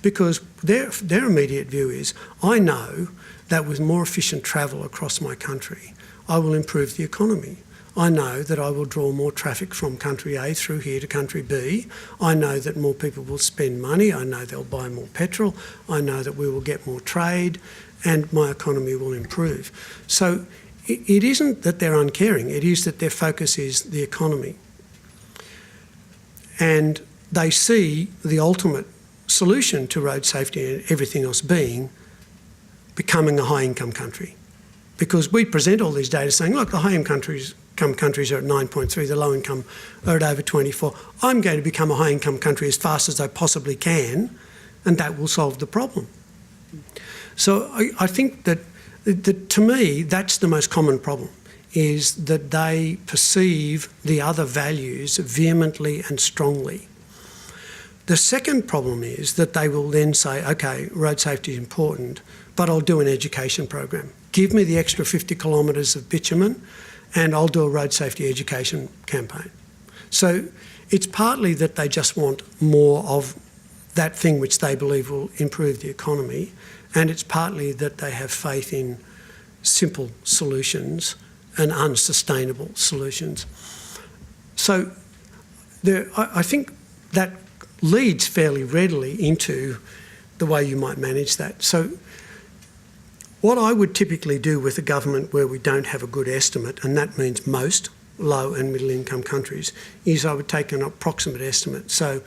Because their immediate view is, I know that with more efficient travel across my country, I will improve the economy. I know that I will draw more traffic from country A through here to country B. I know that more people will spend money. I know they'll buy more petrol. I know that we will get more trade and my economy will improve. So it isn't that they're uncaring, it is that their focus is the economy. And they see the ultimate solution to road safety and everything else being becoming a high-income country. Because we present all these data saying, look, the high-income countries are at 9.3, the low-income are at over 24. I'm going to become a high-income country as fast as I possibly can, and that will solve the problem. So I think that to me, that's the most common problem, is that they perceive the other values vehemently and strongly. The second problem is that they will then say, okay, road safety is important, but I'll do an education program. Give me the extra 50 kilometres of bitumen and I'll do a road safety education campaign. So it's partly that they just want more of that thing which they believe will improve the economy, and it's partly that they have faith in simple solutions and unsustainable solutions. So I think that leads fairly readily into the way you might manage that. So what I would typically do with a government where we don't have a good estimate, and that means most low and middle income countries, is I would take an approximate estimate. So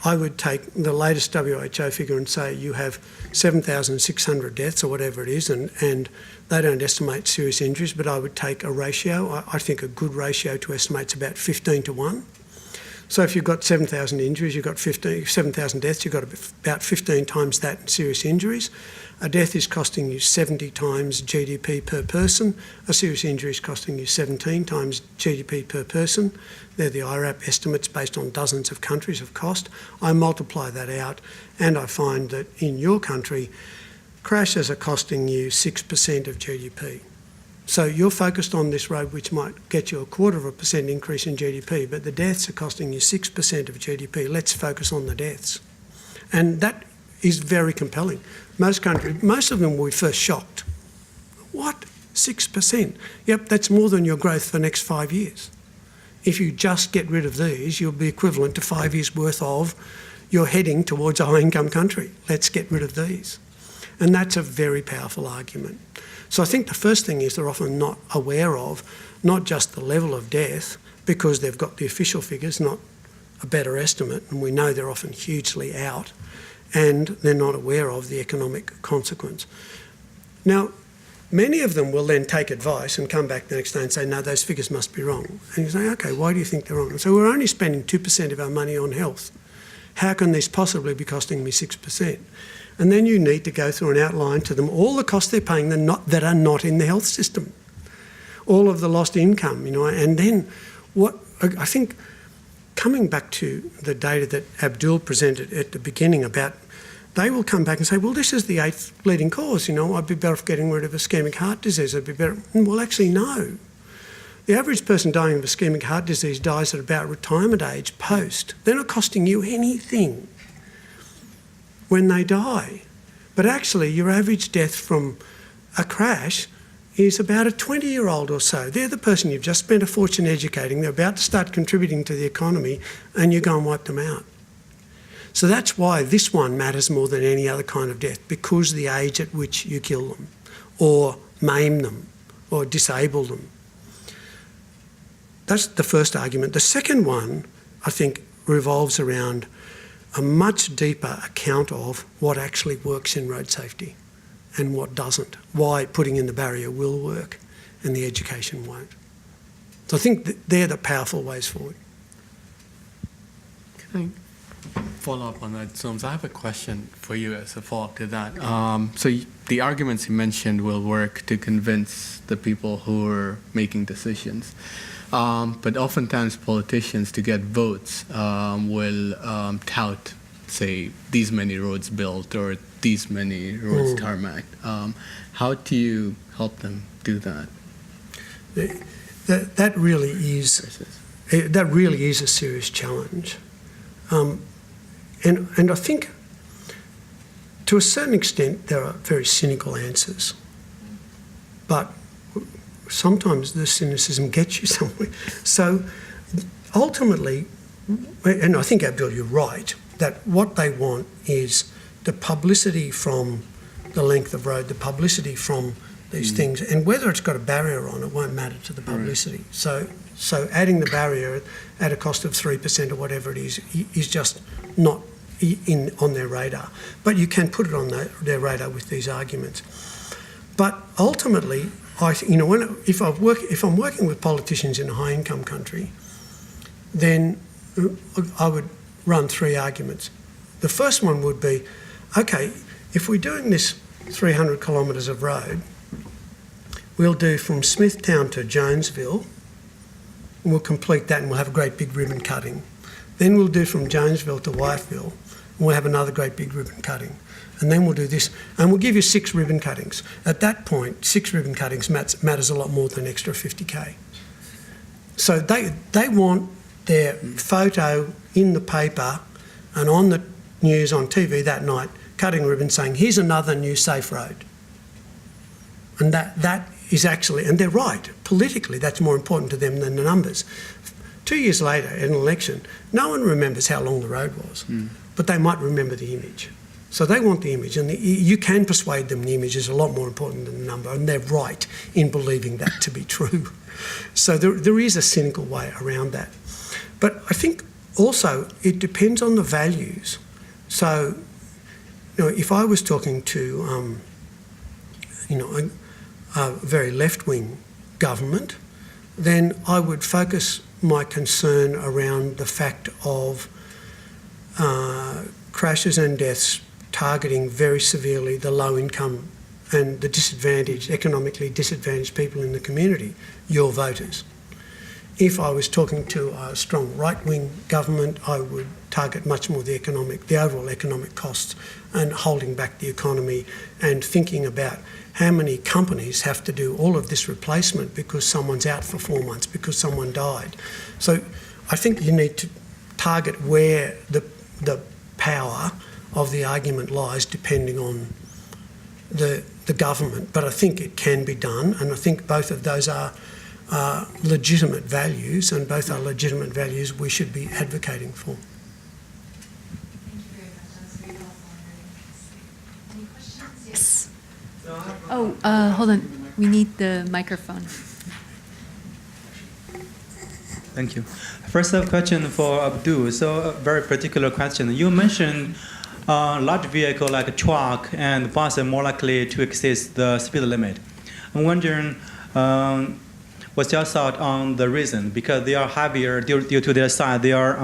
I would take the latest WHO figure and say you have 7,600 deaths or whatever it is, and they don't estimate serious injuries, but I would take a ratio. I think a good ratio to estimate is about 15 to 1. So if you've got 7,000 injuries, you've got 7,000 deaths, you've got about 15 times that in serious injuries. A death is costing you 70 times GDP per person. A serious injury is costing you 17 times GDP per person. They're the IRAP estimates based on dozens of countries of cost. I multiply that out and I find that in your country, crashes are costing you 6% of GDP. So you're focused on this road which might get you 0.25% increase in GDP, but the deaths are costing you 6% of GDP. Let's focus on the deaths. And that is very compelling. Most of them will be first shocked. What? 6%? Yep, that's more than your growth for the next 5 years. If you just get rid of these, you'll be equivalent to 5 years' worth of you're heading towards a high-income country. Let's get rid of these. And that's a very powerful argument. So I think the first thing is they're often not aware of not just the level of death, because they've got the official figures, not a better estimate, and we know they're often hugely out, and they're not aware of the economic consequence. Now, many of them will then take advice and come back the next day and say, no, those figures must be wrong. And you say, okay, why do you think they're wrong? And so we're only spending 2% of our money on health. How can this possibly be costing me 6%? And then you need to go through and outline to them all the costs they're paying that are not in the health system, all of the lost income, and then what I think, coming back to the data that Abdul presented at the beginning about, they will come back and say, well, this is the 8th leading cause, I'd be better off getting rid of ischemic heart disease, I'd be better. Well, actually, no. The average person dying of ischemic heart disease dies at about retirement age post. They're not costing you anything when they die. But actually, your average death from a crash is about a 20-year-old or so. They're the person you've just spent a fortune educating. They're about to start contributing to the economy, and you go and wipe them out. So that's why this one matters more than any other kind of death, because the age at which you kill them or maim them or disable them. That's the first argument. The second one, I think, revolves around a much deeper account of what actually works in road safety and what doesn't, why putting in the barrier will work and the education won't. So I think they're the powerful ways forward. Can I follow up on that, Soames? I have a question for you as a follow-up to that. So the arguments you mentioned will work to convince the people who are making decisions. But oftentimes politicians, to get votes, will tout, say, these many roads built or these many roads tarmacked. How do you help them do that? That really is a serious challenge. And I think to a certain extent there are very cynical answers. But sometimes the cynicism gets you somewhere. So ultimately, and I think, Abdul, you're right, that what they want is the publicity from the length of road, the publicity from these things, and whether it's got a barrier on it won't matter to the publicity. So adding the barrier at a cost of 3% or whatever it is just not on their radar. But you can put it on their radar with these arguments. But ultimately, if I'm working with politicians in a high-income country, then I would run three arguments. The first one would be, okay, if we're doing this 300 kilometres of road, we'll do from Smithtown to Jonesville, and we'll complete that and we'll have a great big ribbon cutting. Then we'll do from Jonesville to Wyethville, and we'll have another great big ribbon cutting. And then we'll do this, and we'll give you 6 ribbon cuttings. At that point, 6 ribbon cuttings matters a lot more than an extra 50K. So they want their photo in the paper and on the news on TV that night, cutting ribbon saying, here's another new safe road. And that is actually, and they're right, politically that's more important to them than the numbers. 2 years later, in an election, no one remembers how long the road was, but they might remember the image. So they want the image, and you can persuade them the image is a lot more important than the number, and they're right in believing that to be true. So there is a cynical way around that. But I think also it depends on the values. So, if I was talking to, a very left-wing government, then I would focus my concern around the fact of crashes and deaths targeting very severely the low income and the disadvantaged, economically disadvantaged people in the community, your voters. If I was talking to a strong right-wing government, I would target much more the overall economic costs and holding back the economy and thinking about how many companies have to do all of this replacement because someone's out for 4 months, because someone died. So I think you need to target where the power of the argument lies depending on the government. But I think it can be done, and I think both of those are legitimate values, and both are legitimate values we should be advocating for. Thank you very much. That's very helpful. Any questions? Yes. Oh, hold on. We need the microphone. Thank you. First, a question for Abdul. So, a very particular question. You mentioned large vehicle like a truck and bus are more likely to exceed the speed limit. I'm wondering, what's your thought on the reason? Because they are heavier due to their size, they are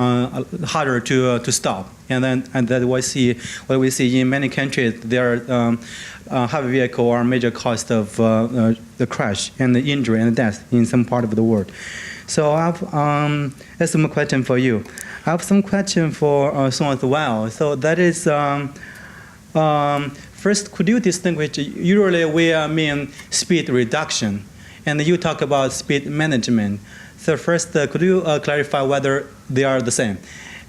harder to stop. And that what we see in many countries, there are heavy vehicle are major cost of the crash and the injury and death in some part of the world. So I have some question for you. I have some question for Soames as well. So that is, first, could you distinguish? Usually we mean speed reduction. and you talk about speed management. So first, could you clarify whether they are the same?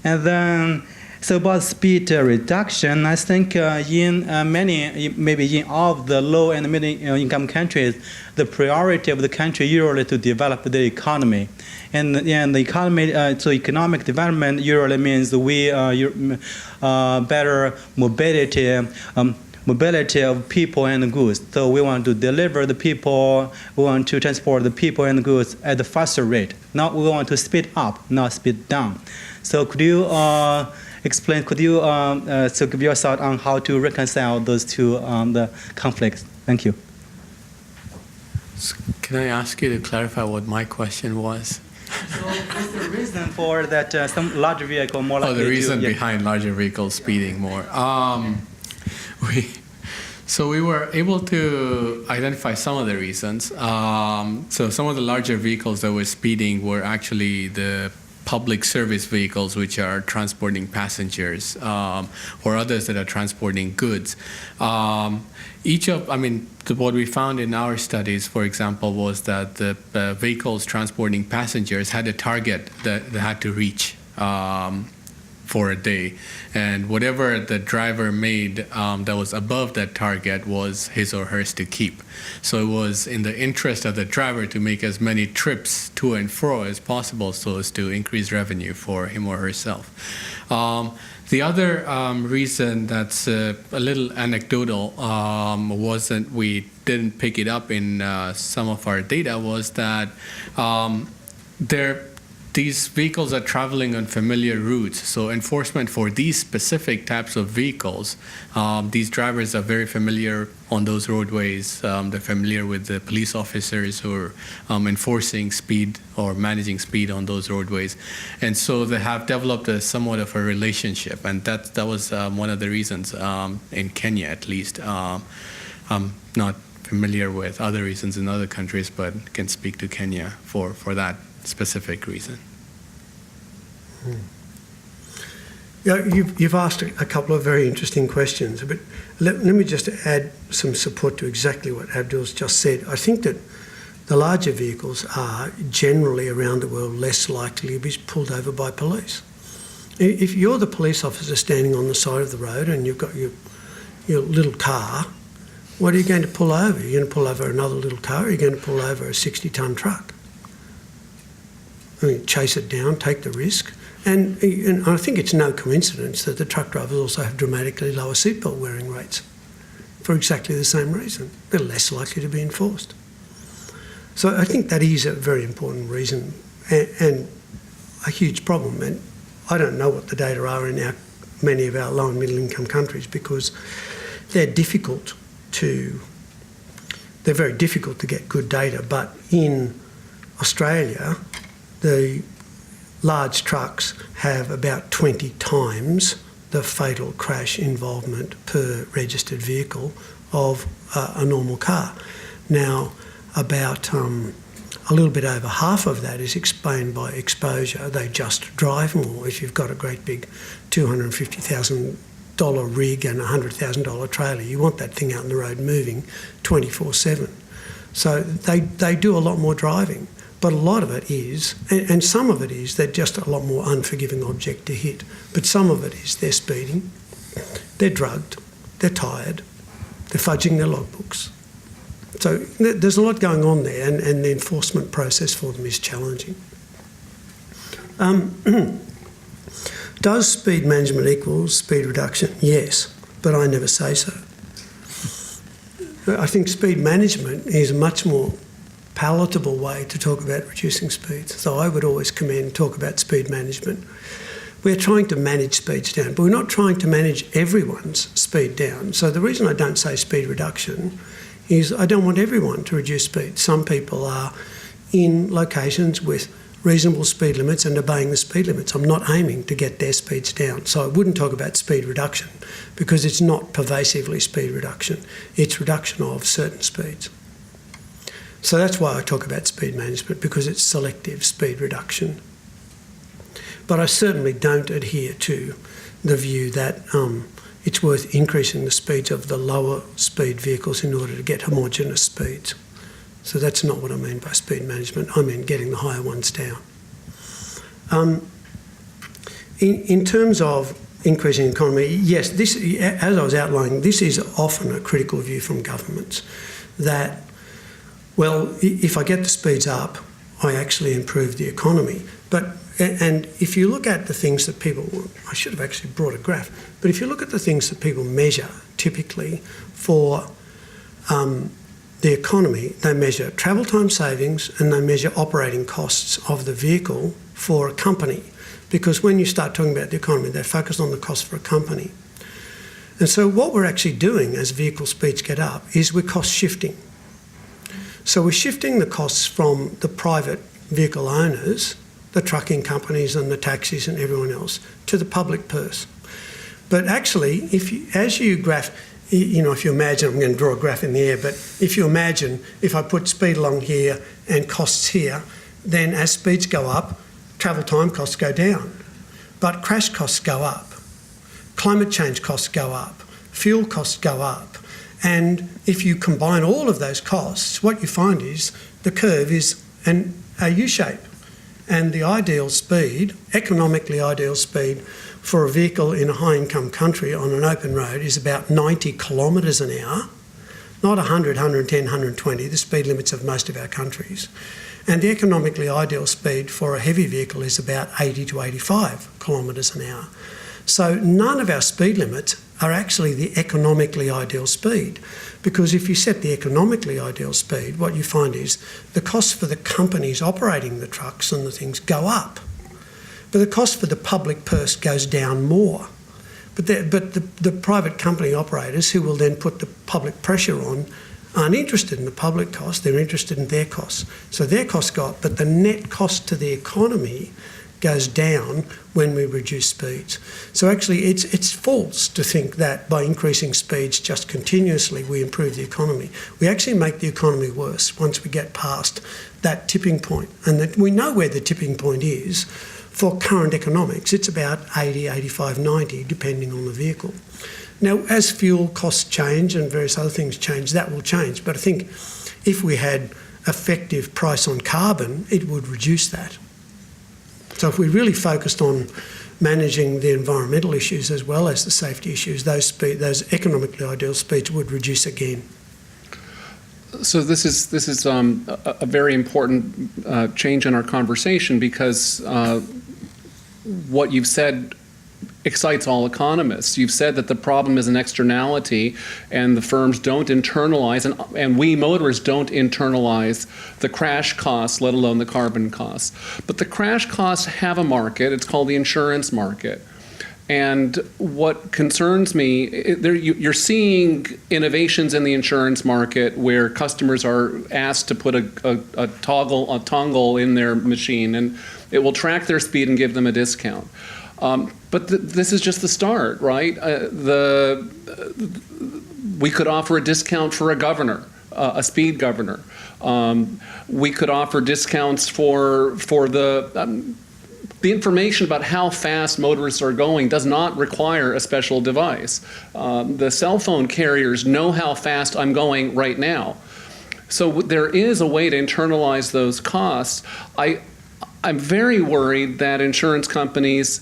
And then, so about speed reduction, I think in many, maybe in all of the low and middle income countries, the priority of the country usually to develop the economy. And the economy, so economic development usually means we better mobility of people and goods. So we want to deliver the people, we want to transport the people and goods at a faster rate. Now we want to speed up, not speed down. So could you explain, could you so give your thought on how to reconcile those two the conflicts? Thank you. Can I ask you to clarify what my question was? So what's the reason for that some larger vehicle more likely the reason to, behind larger vehicles speeding more. So we were able to identify some of the reasons. So some of the larger vehicles that were speeding were actually the public service vehicles, which are transporting passengers, or others that are transporting goods. What we found in our studies, for example, was that the vehicles transporting passengers had a target that they had to reach for a day, and whatever the driver made that was above that target was his or hers to keep. So it was in the interest of the driver to make as many trips to and fro as possible so as to increase revenue for him or herself. The other reason that's a little anecdotal wasn't, we didn't pick it up in some of our data, was that these vehicles are traveling on familiar routes, so enforcement for these specific types of vehicles, these drivers are very familiar on those roadways. They're familiar with the police officers who are enforcing speed or managing speed on those roadways. And so they have developed somewhat of a relationship, and that was one of the reasons, in Kenya at least. I'm not familiar with other reasons in other countries, but can speak to Kenya for that specific reason. Yeah, you've asked a couple of very interesting questions, but let me just add some support to exactly what Abdul's just said. I think that the larger vehicles are generally around the world less likely to be pulled over by police. If you're the police officer standing on the side of the road and you've got your little car, what are you going to pull over? You're going to pull over another little car, or you're going to pull over a 60-tonne truck? I mean, chase it down, take the risk. And I think it's no coincidence that the truck drivers also have dramatically lower seatbelt wearing rates for exactly the same reason. They're less likely to be enforced. So I think that is a very important reason and a huge problem. And I don't know what the data are in many of our low and middle income countries, because they're very difficult to get good data. But in Australia, the large trucks have about 20 times the fatal crash involvement per registered vehicle of a normal car. Now, about a little bit over half of that is explained by exposure. They just drive more. If you've got a great big $250,000 rig and a $100,000 trailer, you want that thing out on the road moving 24/7. So they do a lot more driving. But a lot of it is, and some of it is, they're just a lot more unforgiving object to hit. But some of it is they're speeding, they're drugged, they're tired, they're fudging their logbooks. So there's a lot going on there, and the enforcement process for them is challenging. Does speed management equal speed reduction? Yes, but I never say so. I think speed management is a much more palatable way to talk about reducing speeds. So I would always talk about speed management. We're trying to manage speeds down, but we're not trying to manage everyone's speed down. So the reason I don't say speed reduction is I don't want everyone to reduce speed. Some people are in locations with reasonable speed limits and obeying the speed limits. I'm not aiming to get their speeds down. So I wouldn't talk about speed reduction, because it's not pervasively speed reduction. It's reduction of certain speeds. So that's why I talk about speed management, because it's selective speed reduction. But I certainly don't adhere to the view that it's worth increasing the speeds of the lower speed vehicles in order to get homogeneous speeds. So that's not what I mean by speed management. I mean getting the higher ones down. In terms of increasing the economy, yes, this, as I was outlining, this is often a critical view from governments that, well, if I get the speeds up, I actually improve the economy. And if you look at the things that people, I should have actually brought a graph, but if you look at the things that people measure typically for the economy, they measure travel time savings and they measure operating costs of the vehicle for a company. Because when you start talking about the economy, they're focused on the cost for a company. And so what we're actually doing as vehicle speeds get up is we're cost shifting. So we're shifting the costs from the private vehicle owners, the trucking companies and the taxis and everyone else, to the public purse. But actually, as you graph, if you imagine, I'm going to draw a graph in the air, but if you imagine if I put speed along here and costs here, then as speeds go up, travel time costs go down, but crash costs go up, climate change costs go up, fuel costs go up, and if you combine all of those costs, what you find is the curve is a U-shape, and the ideal speed, economically ideal speed for a vehicle in a high-income country on an open road is about 90 kilometres an hour, not 100, 110, 120, the speed limits of most of our countries. And the economically ideal speed for a heavy vehicle is about 80 to 85 kilometres an hour. So none of our speed limits are actually the economically ideal speed, because if you set the economically ideal speed, what you find is the costs for the companies operating the trucks and the things go up, but the cost for the public purse goes down more. But the private company operators who will then put the public pressure on aren't interested in the public costs, they're interested in their costs. So their costs go up, but the net cost to the economy goes down when we reduce speeds. So actually it's false to think that by increasing speeds just continuously we improve the economy. We actually make the economy worse once we get past that tipping point. And that we know where the tipping point is for current economics. It's about 80, 85, 90, depending on the vehicle. Now, as fuel costs change and various other things change, that will change. But I think if we had effective price on carbon, it would reduce that. So if we really focused on managing the environmental issues as well as the safety issues, those economically ideal speeds would reduce again. So this is a very important change in our conversation, because what you've said excites all economists. You've said that the problem is an externality, and the firms don't internalize, and we motorists don't internalize the crash costs, let alone the carbon costs. But the crash costs have a market. It's called the insurance market. And what concerns me, you're seeing innovations in the insurance market where customers are asked to put a toggle in their machine, and it will track their speed and give them a discount. But this is just the start, right? We could offer a discount for a governor, a speed governor. We could offer discounts for the information about how fast motorists are going does not require a special device. The cell phone carriers know how fast I'm going right now. So there is a way to internalize those costs. I'm very worried that insurance companies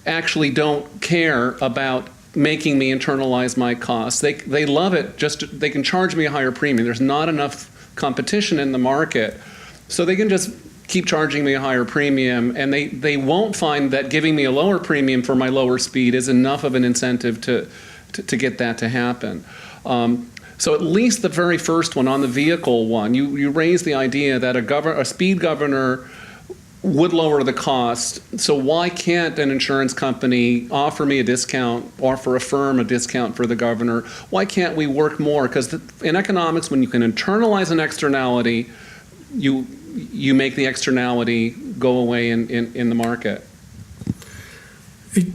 actually don't care about making me internalize my costs. They love it, they can charge me a higher premium. There's not enough competition in the market, so they can just keep charging me a higher premium, and they won't find that giving me a lower premium for my lower speed is enough of an incentive to get that to happen. So at least the very first one, on the vehicle one, you raised the idea that a speed governor would lower the cost. So why can't an insurance company offer me a discount, offer a firm a discount for the governor? Why can't we work more? Because in economics, when you can internalize an externality, you make the externality go away in the market.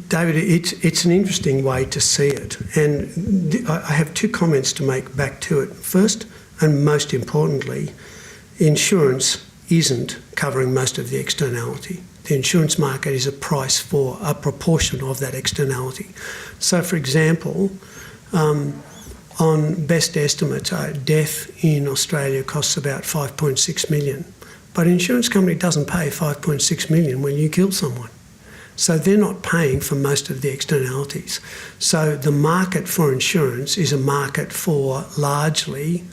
David, it's an interesting way to see it. And I have two comments to make back to it. First, and most importantly, insurance isn't covering most of the externality. The insurance market is a price for a proportion of that externality. So, for example, on best estimates, death in Australia costs about 5.6 million. But an insurance company doesn't pay 5.6 million when you kill someone. So they're not paying for most of the externalities. So the market for insurance is a market for largely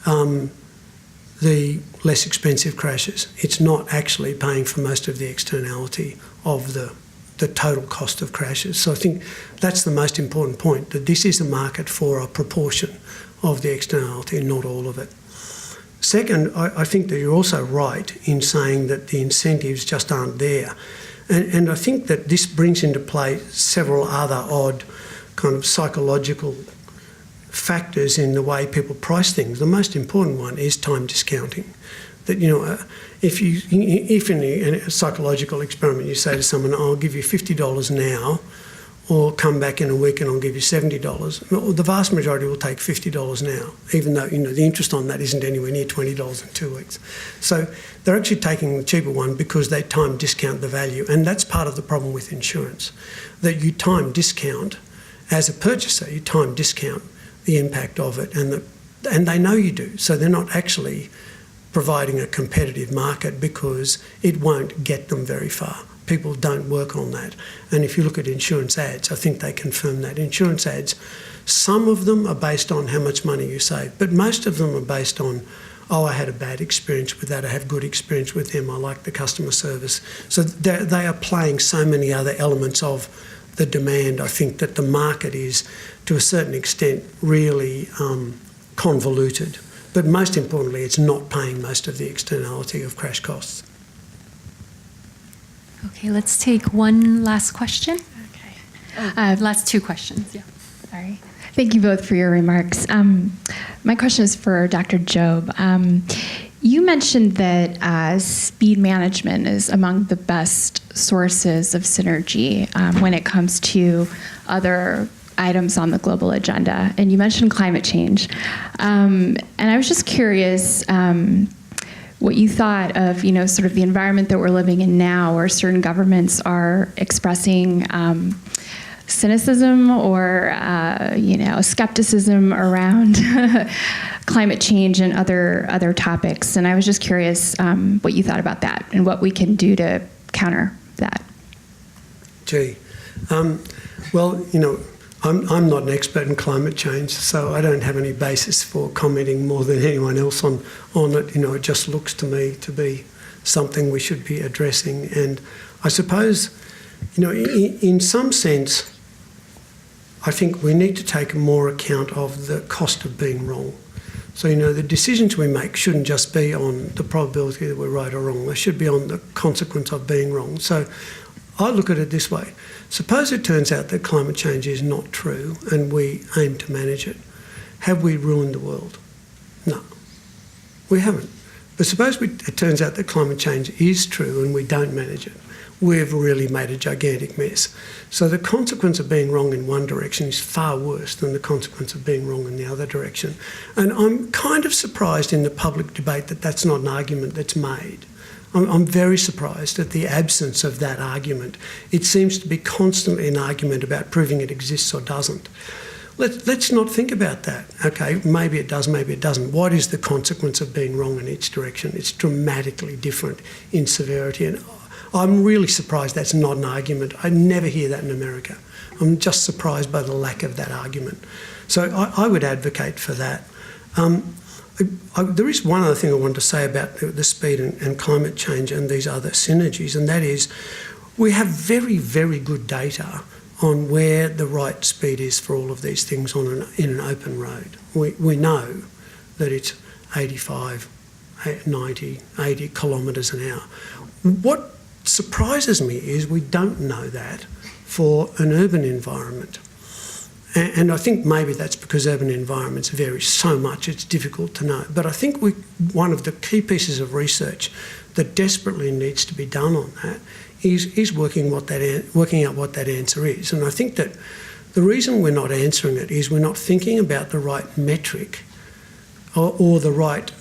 the less expensive crashes. It's not actually paying for most of the externality of the total cost of crashes. So I think that's the most important point, that this is a market for a proportion of the externality and not all of it. Second, I think that you're also right in saying that the incentives just aren't there. And I think that this brings into play several other odd kind of psychological factors in the way people price things. The most important one is time discounting. That, you know, if in a psychological experiment you say to someone, I'll give you $50 now, or come back in a week and I'll give you $70, well, the vast majority will take $50 now, even though, you know, the interest on that isn't anywhere near $20 in 2 weeks. So they're actually taking the cheaper one because they time discount the value, and that's part of the problem with insurance, that you time discount as a purchaser, you time discount the impact of it, and they know you do, so they're not actually providing a competitive market because it won't get them very far. People don't work on that. And if you look at insurance ads, I think they confirm that. Insurance ads, some of them are based on how much money you save, but most of them are based on, oh, I had a bad experience with that, I have good experience with them, I like the customer service. So they are playing so many other elements of the demand. I think that the market is, to a certain extent, really convoluted. But most importantly, it's not paying most of the externality of crash costs. Okay, let's take one last question. Okay. Last two questions. Yeah. Sorry. Thank you both for your remarks. My question is for Dr. Job. You mentioned that speed management is among the best sources of synergy when it comes to other items on the global agenda, and you mentioned climate change. And I was just curious what you thought of, you know, sort of the environment that we're living in now, where certain governments are expressing cynicism or, you know, skepticism around climate change and other topics. And I was just curious what you thought about that and what we can do to counter that. Gee, well, you know, I'm not an expert in climate change, so I don't have any basis for commenting more than anyone else on it. You know, it just looks to me to be something we should be addressing. And I suppose, you know, in some sense, I think we need to take more account of the cost of being wrong. So, you know, the decisions we make shouldn't just be on the probability that we're right or wrong. They should be on the consequence of being wrong. So I look at it this way. Suppose it turns out that climate change is not true and we aim to manage it. Have we ruined the world? No, we haven't. But suppose it turns out that climate change is true and we don't manage it. We've really made a gigantic mess. So the consequence of being wrong in one direction is far worse than the consequence of being wrong in the other direction. And I'm kind of surprised in the public debate that that's not an argument that's made. I'm very surprised at the absence of that argument. It seems to be constantly an argument about proving it exists or doesn't. Let's not think about that. Okay, maybe it does, maybe it doesn't. What is the consequence of being wrong in each direction? It's dramatically different in severity, and I'm really surprised that's not an argument. I never hear that in America. I'm just surprised by the lack of that argument. So I would advocate for that. There is one other thing I want to say about the speed and climate change and these other synergies, and that is we have very, very good data on where the right speed is for all of these things in an open road. We know that it's 85, 90, 80 kilometres an hour. What surprises me is we don't know that for an urban environment. And I think maybe that's because urban environments vary so much it's difficult to know. But I think one of the key pieces of research that desperately needs to be done on that is working out what that answer is. And I think that the reason we're not answering it is we're not thinking about the right metric or the right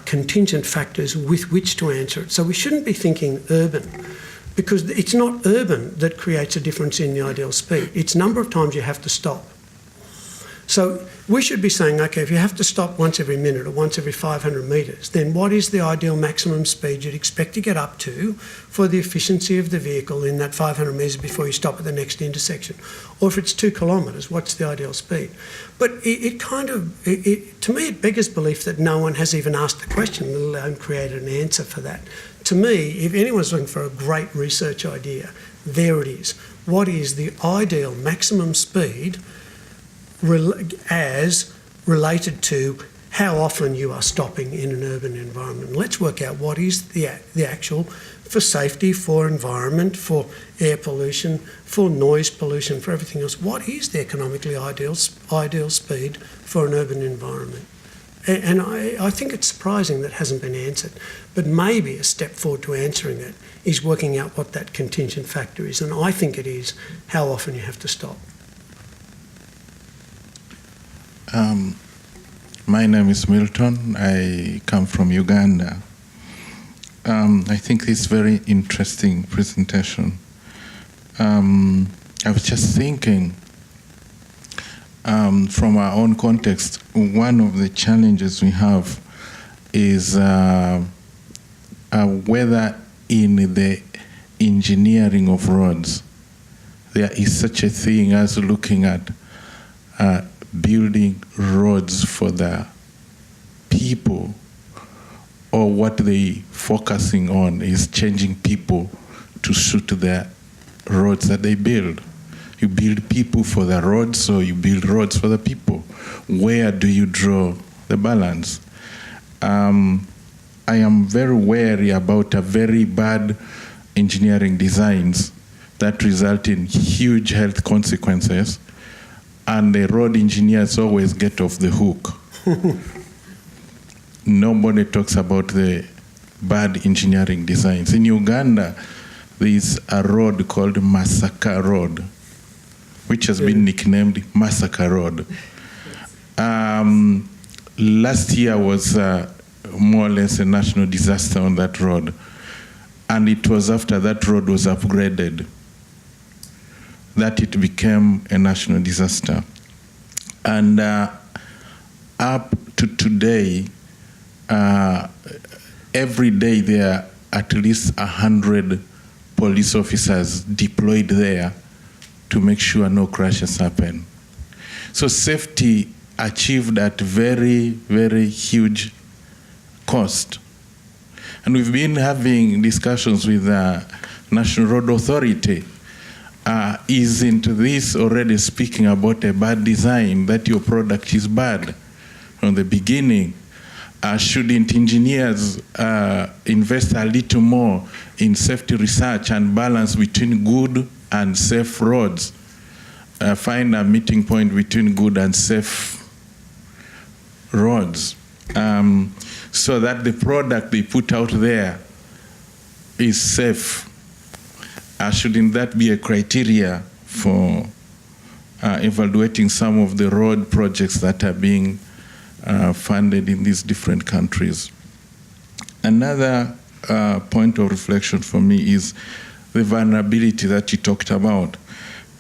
contingent factors with which to answer it. So we shouldn't be thinking urban, because it's not urban that creates a difference in the ideal speed. It's number of times you have to stop. So we should be saying, okay, if you have to stop once every minute or once every 500 metres, then what is the ideal maximum speed you'd expect to get up to for the efficiency of the vehicle in that 500 metres before you stop at the next intersection? Or if it's 2 kilometres, what's the ideal speed? But to me, it beggars belief that no one has even asked the question, let alone created an answer for that. To me, if anyone's looking for a great research idea, there it is. What is the ideal maximum speed as related to how often you are stopping in an urban environment? Let's work out what is the actual, for safety, for environment, for air pollution, for noise pollution, for everything else. What is the economically ideal speed for an urban environment? And I think it's surprising that hasn't been answered. But maybe a step forward to answering that is working out what that contingent factor is. And I think it is how often you have to stop. My name is Milton. I come from Uganda. I think this is a very interesting presentation. I was just thinking, from our own context, one of the challenges we have is whether in the engineering of roads there is such a thing as looking at building roads for the people, or what they focusing on is changing people to suit the roads that they build. You build people for the roads, or you build roads for the people. Where do you draw the balance? I am very wary about a very bad engineering designs that result in huge health consequences, and the road engineers always get off the hook. Nobody talks about the bad engineering designs. In Uganda, there is a road called Massacre Road, which has been nicknamed Massacre Road. Last year was more or less a national disaster on that road. And it was after that road was upgraded that it became a national disaster. And up to today, every day there are at least 100 police officers deployed there to make sure no crashes happen. So safety achieved at very, very huge cost. And we've been having discussions with the National Road Authority. Isn't this already speaking about a bad design, that your product is bad from the beginning? Shouldn't engineers invest a little more in safety research and balance between good and safe roads? Find a meeting point between good and safe roads, so that the product they put out there is safe. Shouldn't that be a criteria for evaluating some of the road projects that are being funded in these different countries? Another point of reflection for me is the vulnerability that you talked about.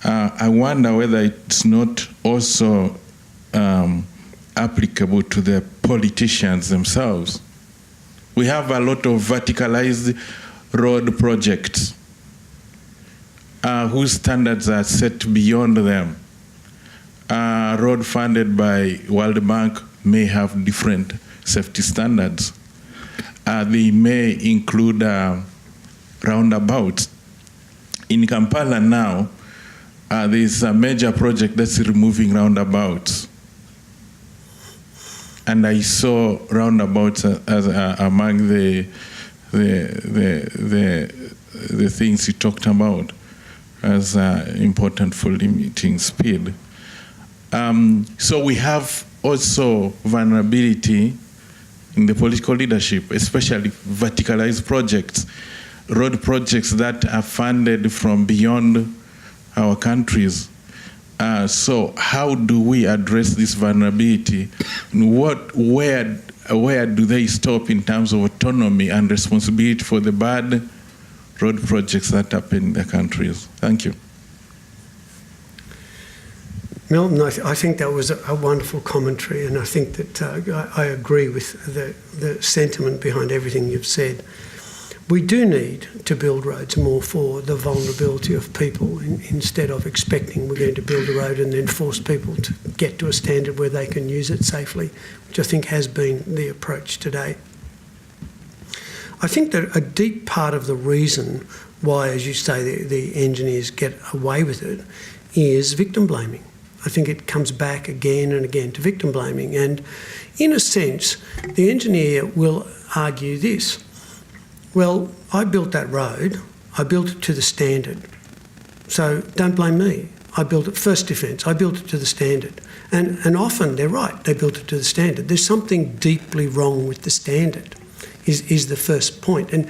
I wonder whether it's not also applicable to the politicians themselves. We have a lot of verticalized road projects whose standards are set beyond them. Road funded by World Bank may have different safety standards. They may include roundabouts. In Kampala now, there's a major project that's removing roundabouts. And I saw roundabouts as among the things you talked about as important for limiting speed. So we have also vulnerability in the political leadership, especially verticalized projects, road projects that are funded from beyond our countries. So how do we address this vulnerability? Where do they stop in terms of autonomy and responsibility for the bad road projects that happen in the countries? Thank you. Milton, I think that was a wonderful commentary, and I think that I agree with the sentiment behind everything you've said. We do need to build roads more for the vulnerability of people instead of expecting we're going to build a road and then force people to get to a standard where they can use it safely, which I think has been the approach today. I think that a deep part of the reason why, as you say, the engineers get away with it is victim blaming. I think it comes back again and again to victim blaming. And in a sense, the engineer will argue this. Well, I built that road, I built it to the standard. So don't blame me. I built it, first defence, I built it to the standard. And often they're right, they built it to the standard. There's something deeply wrong with the standard, is the first point. And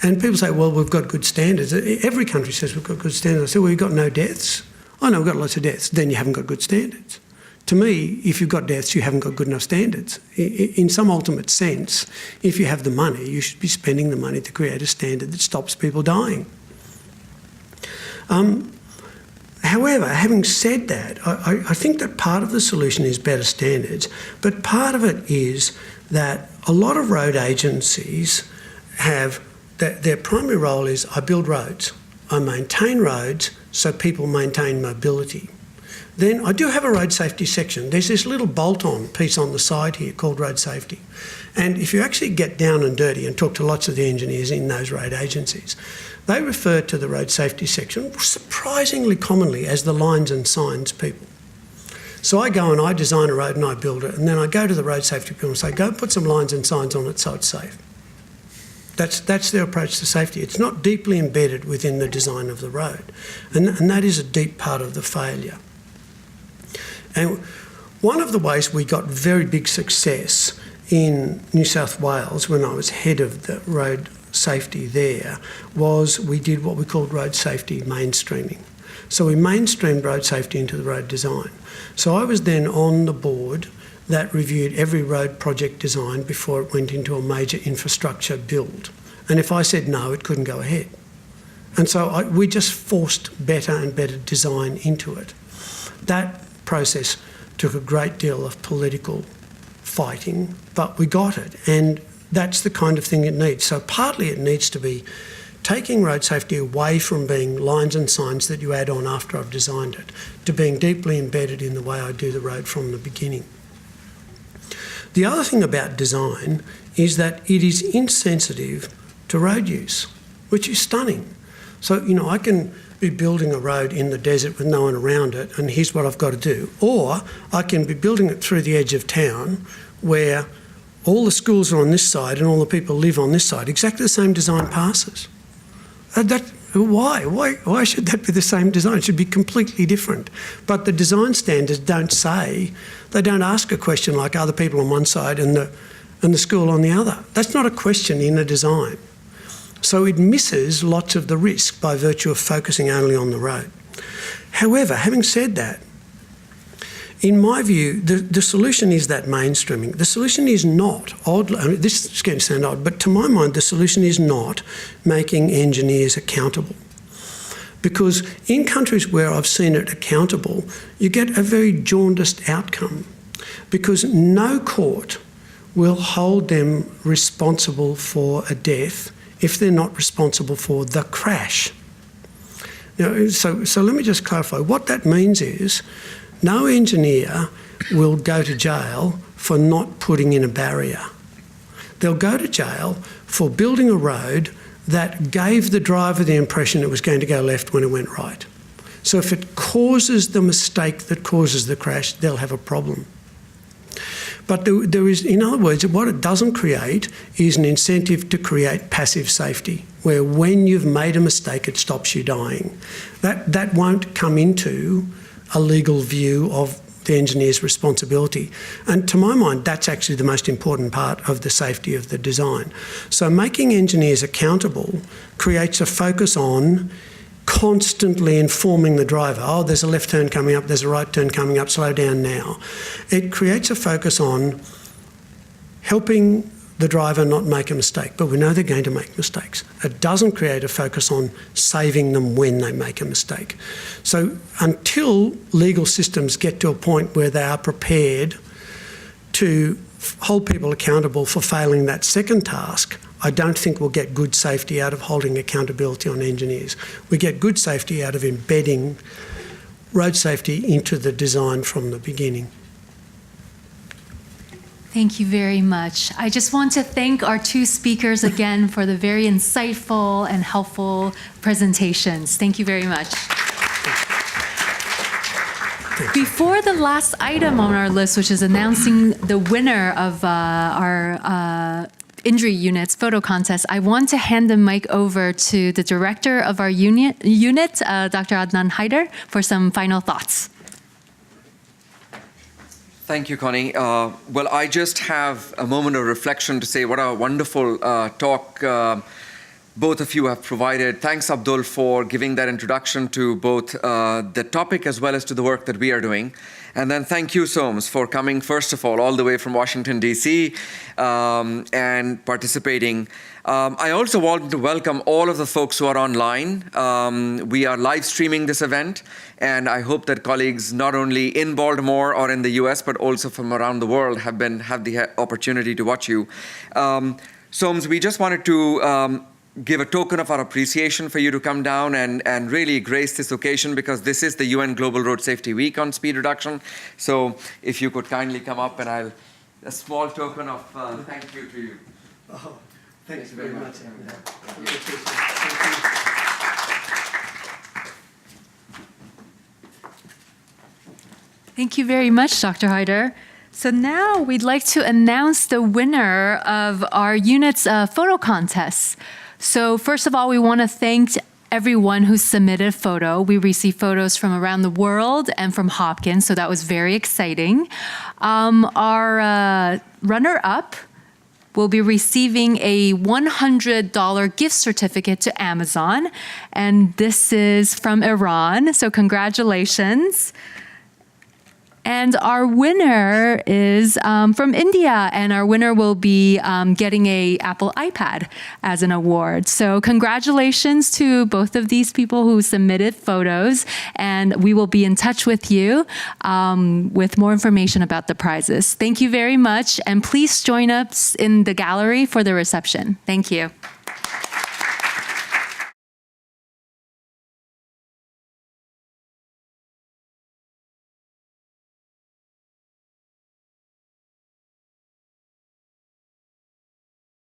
people say, well, we've got good standards. Every country says we've got good standards. I say, well, you've got no deaths. Oh no, we've got lots of deaths. Then you haven't got good standards. To me, if you've got deaths, you haven't got good enough standards. In some ultimate sense, if you have the money, you should be spending the money to create a standard that stops people dying. However, having said that, I think that part of the solution is better standards, but part of it is that a lot of road agencies have, their primary role is I build roads, I maintain roads so people maintain mobility. Then I do have a road safety section. There's this little bolt-on piece on the side here called road safety. And if you actually get down and dirty and talk to lots of the engineers in those road agencies, they refer to the road safety section surprisingly commonly as the lines and signs people. So I go and I design a road and I build it, and then I go to the road safety people and say, go put some lines and signs on it so it's safe. That's their approach to safety. It's not deeply embedded within the design of the road. And that is a deep part of the failure. And one of the ways we got very big success in New South Wales when I was head of the road safety there was we did what we called road safety mainstreaming. So we mainstreamed road safety into the road design. So I was then on the board that reviewed every road project design before it went into a major infrastructure build. And if I said no, it couldn't go ahead. And so we just forced better and better design into it. That process took a great deal of political fighting, but we got it. And that's the kind of thing it needs. So partly it needs to be taking road safety away from being lines and signs that you add on after I've designed it, to being deeply embedded in the way I do the road from the beginning. The other thing about design is that it is insensitive to road use, which is stunning. So, I can be building a road in the desert with no one around it, and here's what I've got to do. Or I can be building it through the edge of town where all the schools are on this side and all the people live on this side. Exactly the same design passes. Why should that be the same design? It should be completely different. But the design standards don't ask a question like, are the people on one side and the school on the other? That's not a question in a design. So it misses lots of the risk by virtue of focusing only on the road. However, having said that, in my view, the solution is that mainstreaming. The solution is not, this is going to sound odd, but to my mind, the solution is not making engineers accountable. Because in countries where I've seen it accountable, you get a very jaundiced outcome. Because no court will hold them responsible for a death if they're not responsible for the crash. Now, so let me just clarify. What that means is no engineer will go to jail for not putting in a barrier. They'll go to jail for building a road that gave the driver the impression it was going to go left when it went right. So if it causes the mistake that causes the crash, they'll have a problem. But there is, in other words, what it doesn't create is an incentive to create passive safety, where when you've made a mistake, it stops you dying. That won't come into a legal view of the engineer's responsibility. And to my mind, that's actually the most important part of the safety of the design. So making engineers accountable creates a focus on constantly informing the driver, oh, there's a left turn coming up, there's a right turn coming up, slow down now. It creates a focus on helping the driver not make a mistake, but we know they're going to make mistakes. It doesn't create a focus on saving them when they make a mistake. So until legal systems get to a point where they are prepared to hold people accountable for failing that second task, I don't think we'll get good safety out of holding accountability on engineers. We get good safety out of embedding road safety into the design from the beginning. Thank you very much. I just want to thank our two speakers again for the very insightful and helpful presentations. Thank you very much. Before the last item on our list, which is announcing the winner of our injury units photo contest, I want to hand the mic over to the director of our unit, Dr. Adnan Haider, for some final thoughts. Thank you, Connie. Well, I just have a moment of reflection to say what a wonderful talk both of you have provided. Thanks, Abdul, for giving that introduction to both the topic as well as to the work that we are doing. And then thank you, Soames, for coming, first of all the way from Washington, D.C., and participating. I also want to welcome all of the folks who are online. We are live streaming this event, and I hope that colleagues not only in Baltimore or in the US, but also from around the world have the opportunity to watch you. Soames, we just wanted to give a token of our appreciation for you to come down and really grace this occasion, because this is the UN Global Road Safety Week on speed reduction. So if you could kindly come up, and a small token of thank you to you. Oh, thanks very much. Thank you very much, Dr. Haider. So now we'd like to announce the winner of our unit's photo contest. So first of all, we want to thank everyone who submitted a photo. We received photos from around the world and from Hopkins, so that was very exciting. Our runner-up will be receiving a $100 gift certificate to Amazon, and this is from Iran, so congratulations. And our winner is from India, and our winner will be getting an Apple iPad as an award. So congratulations to both of these people who submitted photos, and we will be in touch with you with more information about the prizes. Thank you very much, and please join us in the gallery for the reception. Thank you.